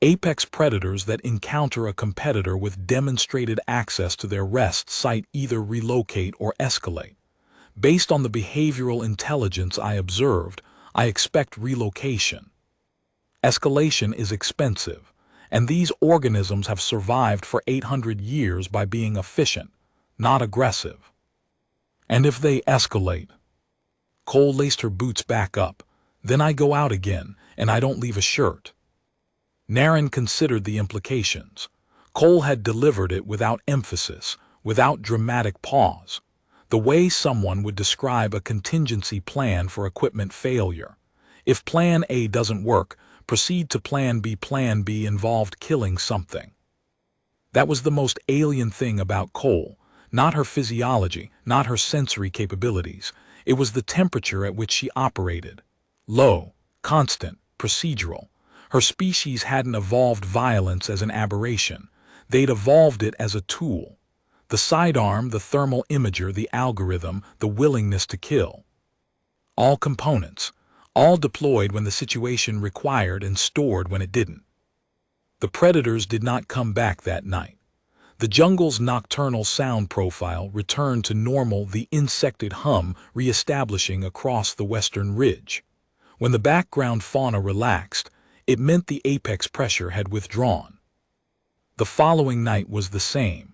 Apex predators that encounter a competitor with demonstrated access to their rest site either relocate or escalate. Based on the behavioral intelligence I observed, I expect relocation. Escalation is expensive, and these organisms have survived for 800 years by being efficient, not aggressive. And if they escalate? Cole laced her boots back up. Then I go out again, and I don't leave a shirt. Naren considered the implications. Cole had delivered it without emphasis, without dramatic pause. The way someone would describe a contingency plan for equipment failure. If Plan A doesn't work, proceed to Plan B. Plan B involved killing something. That was the most alien thing about Cole, not her physiology, not her sensory capabilities. It was the temperature at which she operated. Low, constant, procedural. Her species hadn't evolved violence as an aberration. They'd evolved it as a tool. The sidearm, the thermal imager, the algorithm, the willingness to kill. All components, all deployed when the situation required and stored when it didn't. The predators did not come back that night. The jungle's nocturnal sound profile returned to normal, the insected hum re-establishing across the western ridge. When the background fauna relaxed, it meant the apex pressure had withdrawn. The following night was the same.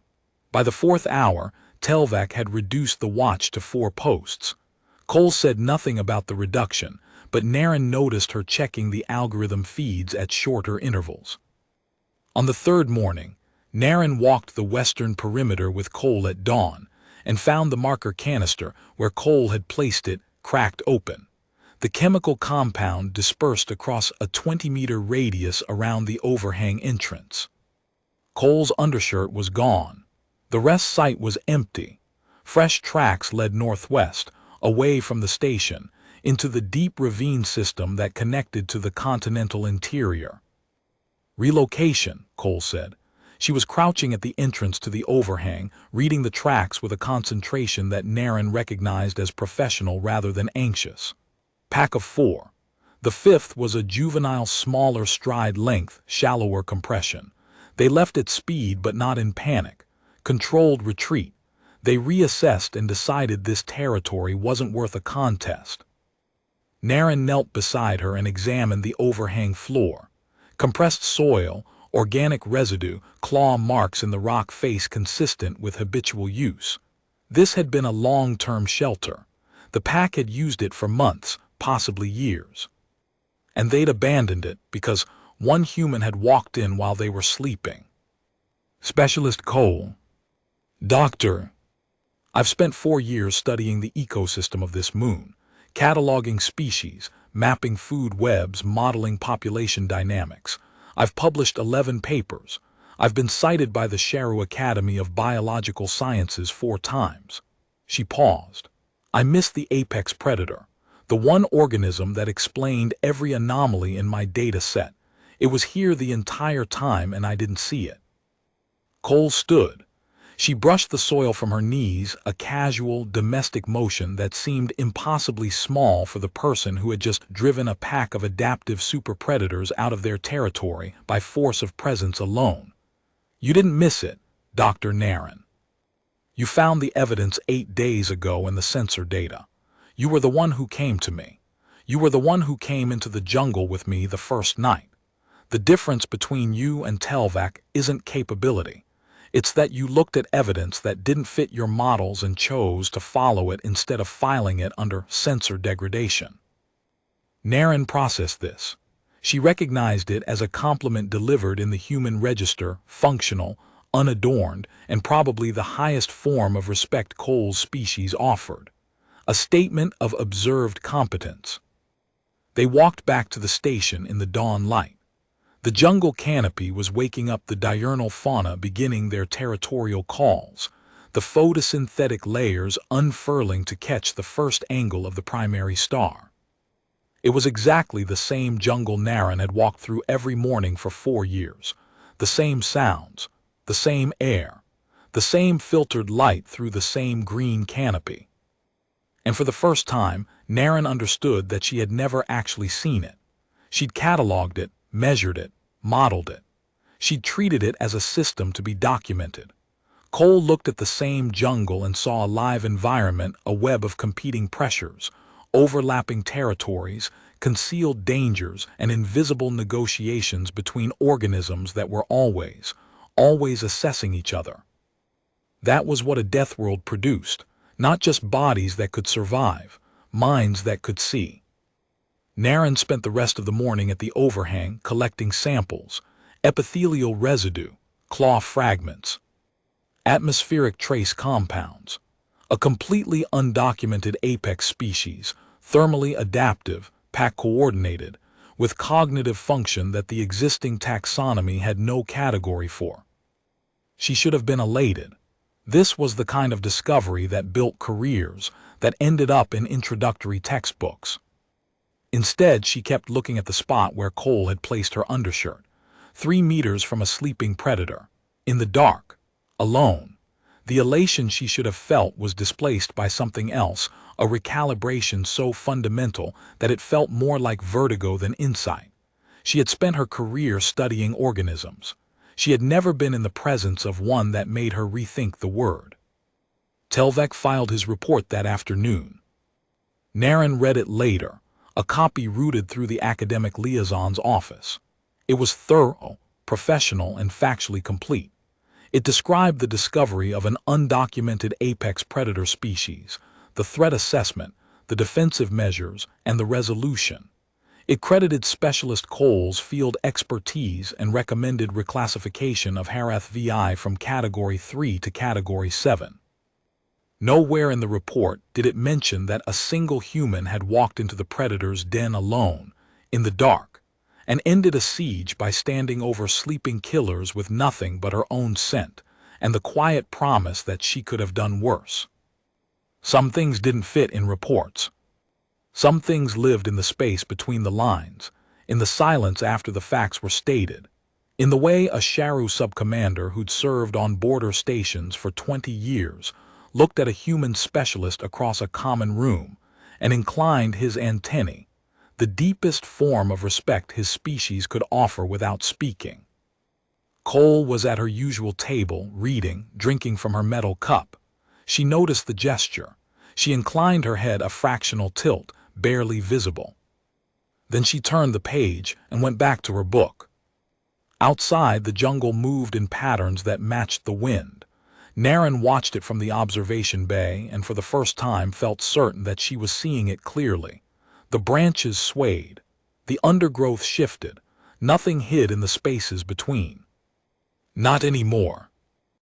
By the 4th hour, Telvek had reduced the watch to 4 posts. Cole said nothing about the reduction, but Naren noticed her checking the algorithm feeds at shorter intervals. On the 3rd morning, Naren walked the western perimeter with Cole at dawn, and found the marker canister where Cole had placed it, cracked open. The chemical compound dispersed across a 20-meter radius around the overhang entrance. Cole's undershirt was gone. The rest site was empty. Fresh tracks led northwest, away from the station, into the deep ravine system that connected to the continental interior. Relocation, Cole said. She was crouching at the entrance to the overhang, reading the tracks with a concentration that Naren recognized as professional rather than anxious. Pack of 4. The 5th was a juvenile, smaller stride length, shallower compression. They left at speed but not in panic. Controlled retreat. They reassessed and decided this territory wasn't worth a contest. Naren knelt beside her and examined the overhang floor. Compressed soil, organic residue, claw marks in the rock face consistent with habitual use. This had been a long-term shelter. The pack had used it for months, possibly years. And they'd abandoned it because one human had walked in while they were sleeping. Specialist Cole. Doctor, I've spent 4 years studying the ecosystem of this moon, cataloging species, mapping food webs, modeling population dynamics. I've published 11 papers. I've been cited by the Sharu Academy of Biological Sciences 4 times. She paused. I missed the apex predator, the one organism that explained every anomaly in my data set. It was here the entire time and I didn't see it. Cole stood. She brushed the soil from her knees, a casual, domestic motion that seemed impossibly small for the person who had just driven a pack of adaptive super predators out of their territory by force of presence alone. You didn't miss it, Dr. Naren. You found the evidence 8 days ago in the sensor data. You were the one who came to me. You were the one who came into the jungle with me the first night. The difference between you and Telvac isn't capability. It's that you looked at evidence that didn't fit your models and chose to follow it instead of filing it under sensor degradation. Naren processed this. She recognized it as a compliment delivered in the human register, functional, unadorned, and probably the highest form of respect Cole's species offered. A statement of observed competence. They walked back to the station in the dawn light. The jungle canopy was waking up the diurnal fauna beginning their territorial calls, the photosynthetic layers unfurling to catch the first angle of the primary star. It was exactly the same jungle Naren had walked through every morning for 4 years, the same sounds, the same air, the same filtered light through the same green canopy. And for the first time, Naren understood that she had never actually seen it. She'd cataloged it, measured it, modeled it. She'd treated it as a system to be documented. Cole looked at the same jungle and saw a live environment, a web of competing pressures, overlapping territories, concealed dangers, and invisible negotiations between organisms that were always assessing each other. That was what a Deathworld produced, not just bodies that could survive, minds that could see. Naren spent the rest of the morning at the overhang collecting samples, epithelial residue, claw fragments, atmospheric trace compounds. A completely undocumented apex species, thermally adaptive, pack-coordinated, with cognitive function that the existing taxonomy had no category for. She should have been elated. This was the kind of discovery that built careers, that ended up in introductory textbooks. Instead, she kept looking at the spot where Cole had placed her undershirt, 3 meters from a sleeping predator, in the dark, alone. The elation she should have felt was displaced by something else, a recalibration so fundamental that it felt more like vertigo than insight. She had spent her career studying organisms. She had never been in the presence of one that made her rethink the word. Telvac filed his report that afternoon. Naren read it later, a copy routed through the academic liaison's office. It was thorough, professional, and factually complete. It described the discovery of an undocumented apex predator species, the threat assessment, the defensive measures, and the resolution. It credited specialist Cole's field expertise and recommended reclassification of Harath VI from Category 3 to Category 7. Nowhere in the report did it mention that a single human had walked into the predator's den alone, in the dark, and ended a siege by standing over sleeping killers with nothing but her own scent, and the quiet promise that she could have done worse. Some things didn't fit in reports. Some things lived in the space between the lines, in the silence after the facts were stated, in the way a Sharu sub-commander who'd served on border stations for 20 years looked at a human specialist across a common room and inclined his antennae, the deepest form of respect his species could offer without speaking. Cole was at her usual table, reading, drinking from her metal cup. She noticed the gesture. She inclined her head a fractional tilt, barely visible. Then she turned the page and went back to her book. Outside, the jungle moved in patterns that matched the wind. Naren watched it from the observation bay and for the first time felt certain that she was seeing it clearly. The branches swayed. The undergrowth shifted. Nothing hid in the spaces between. Not anymore,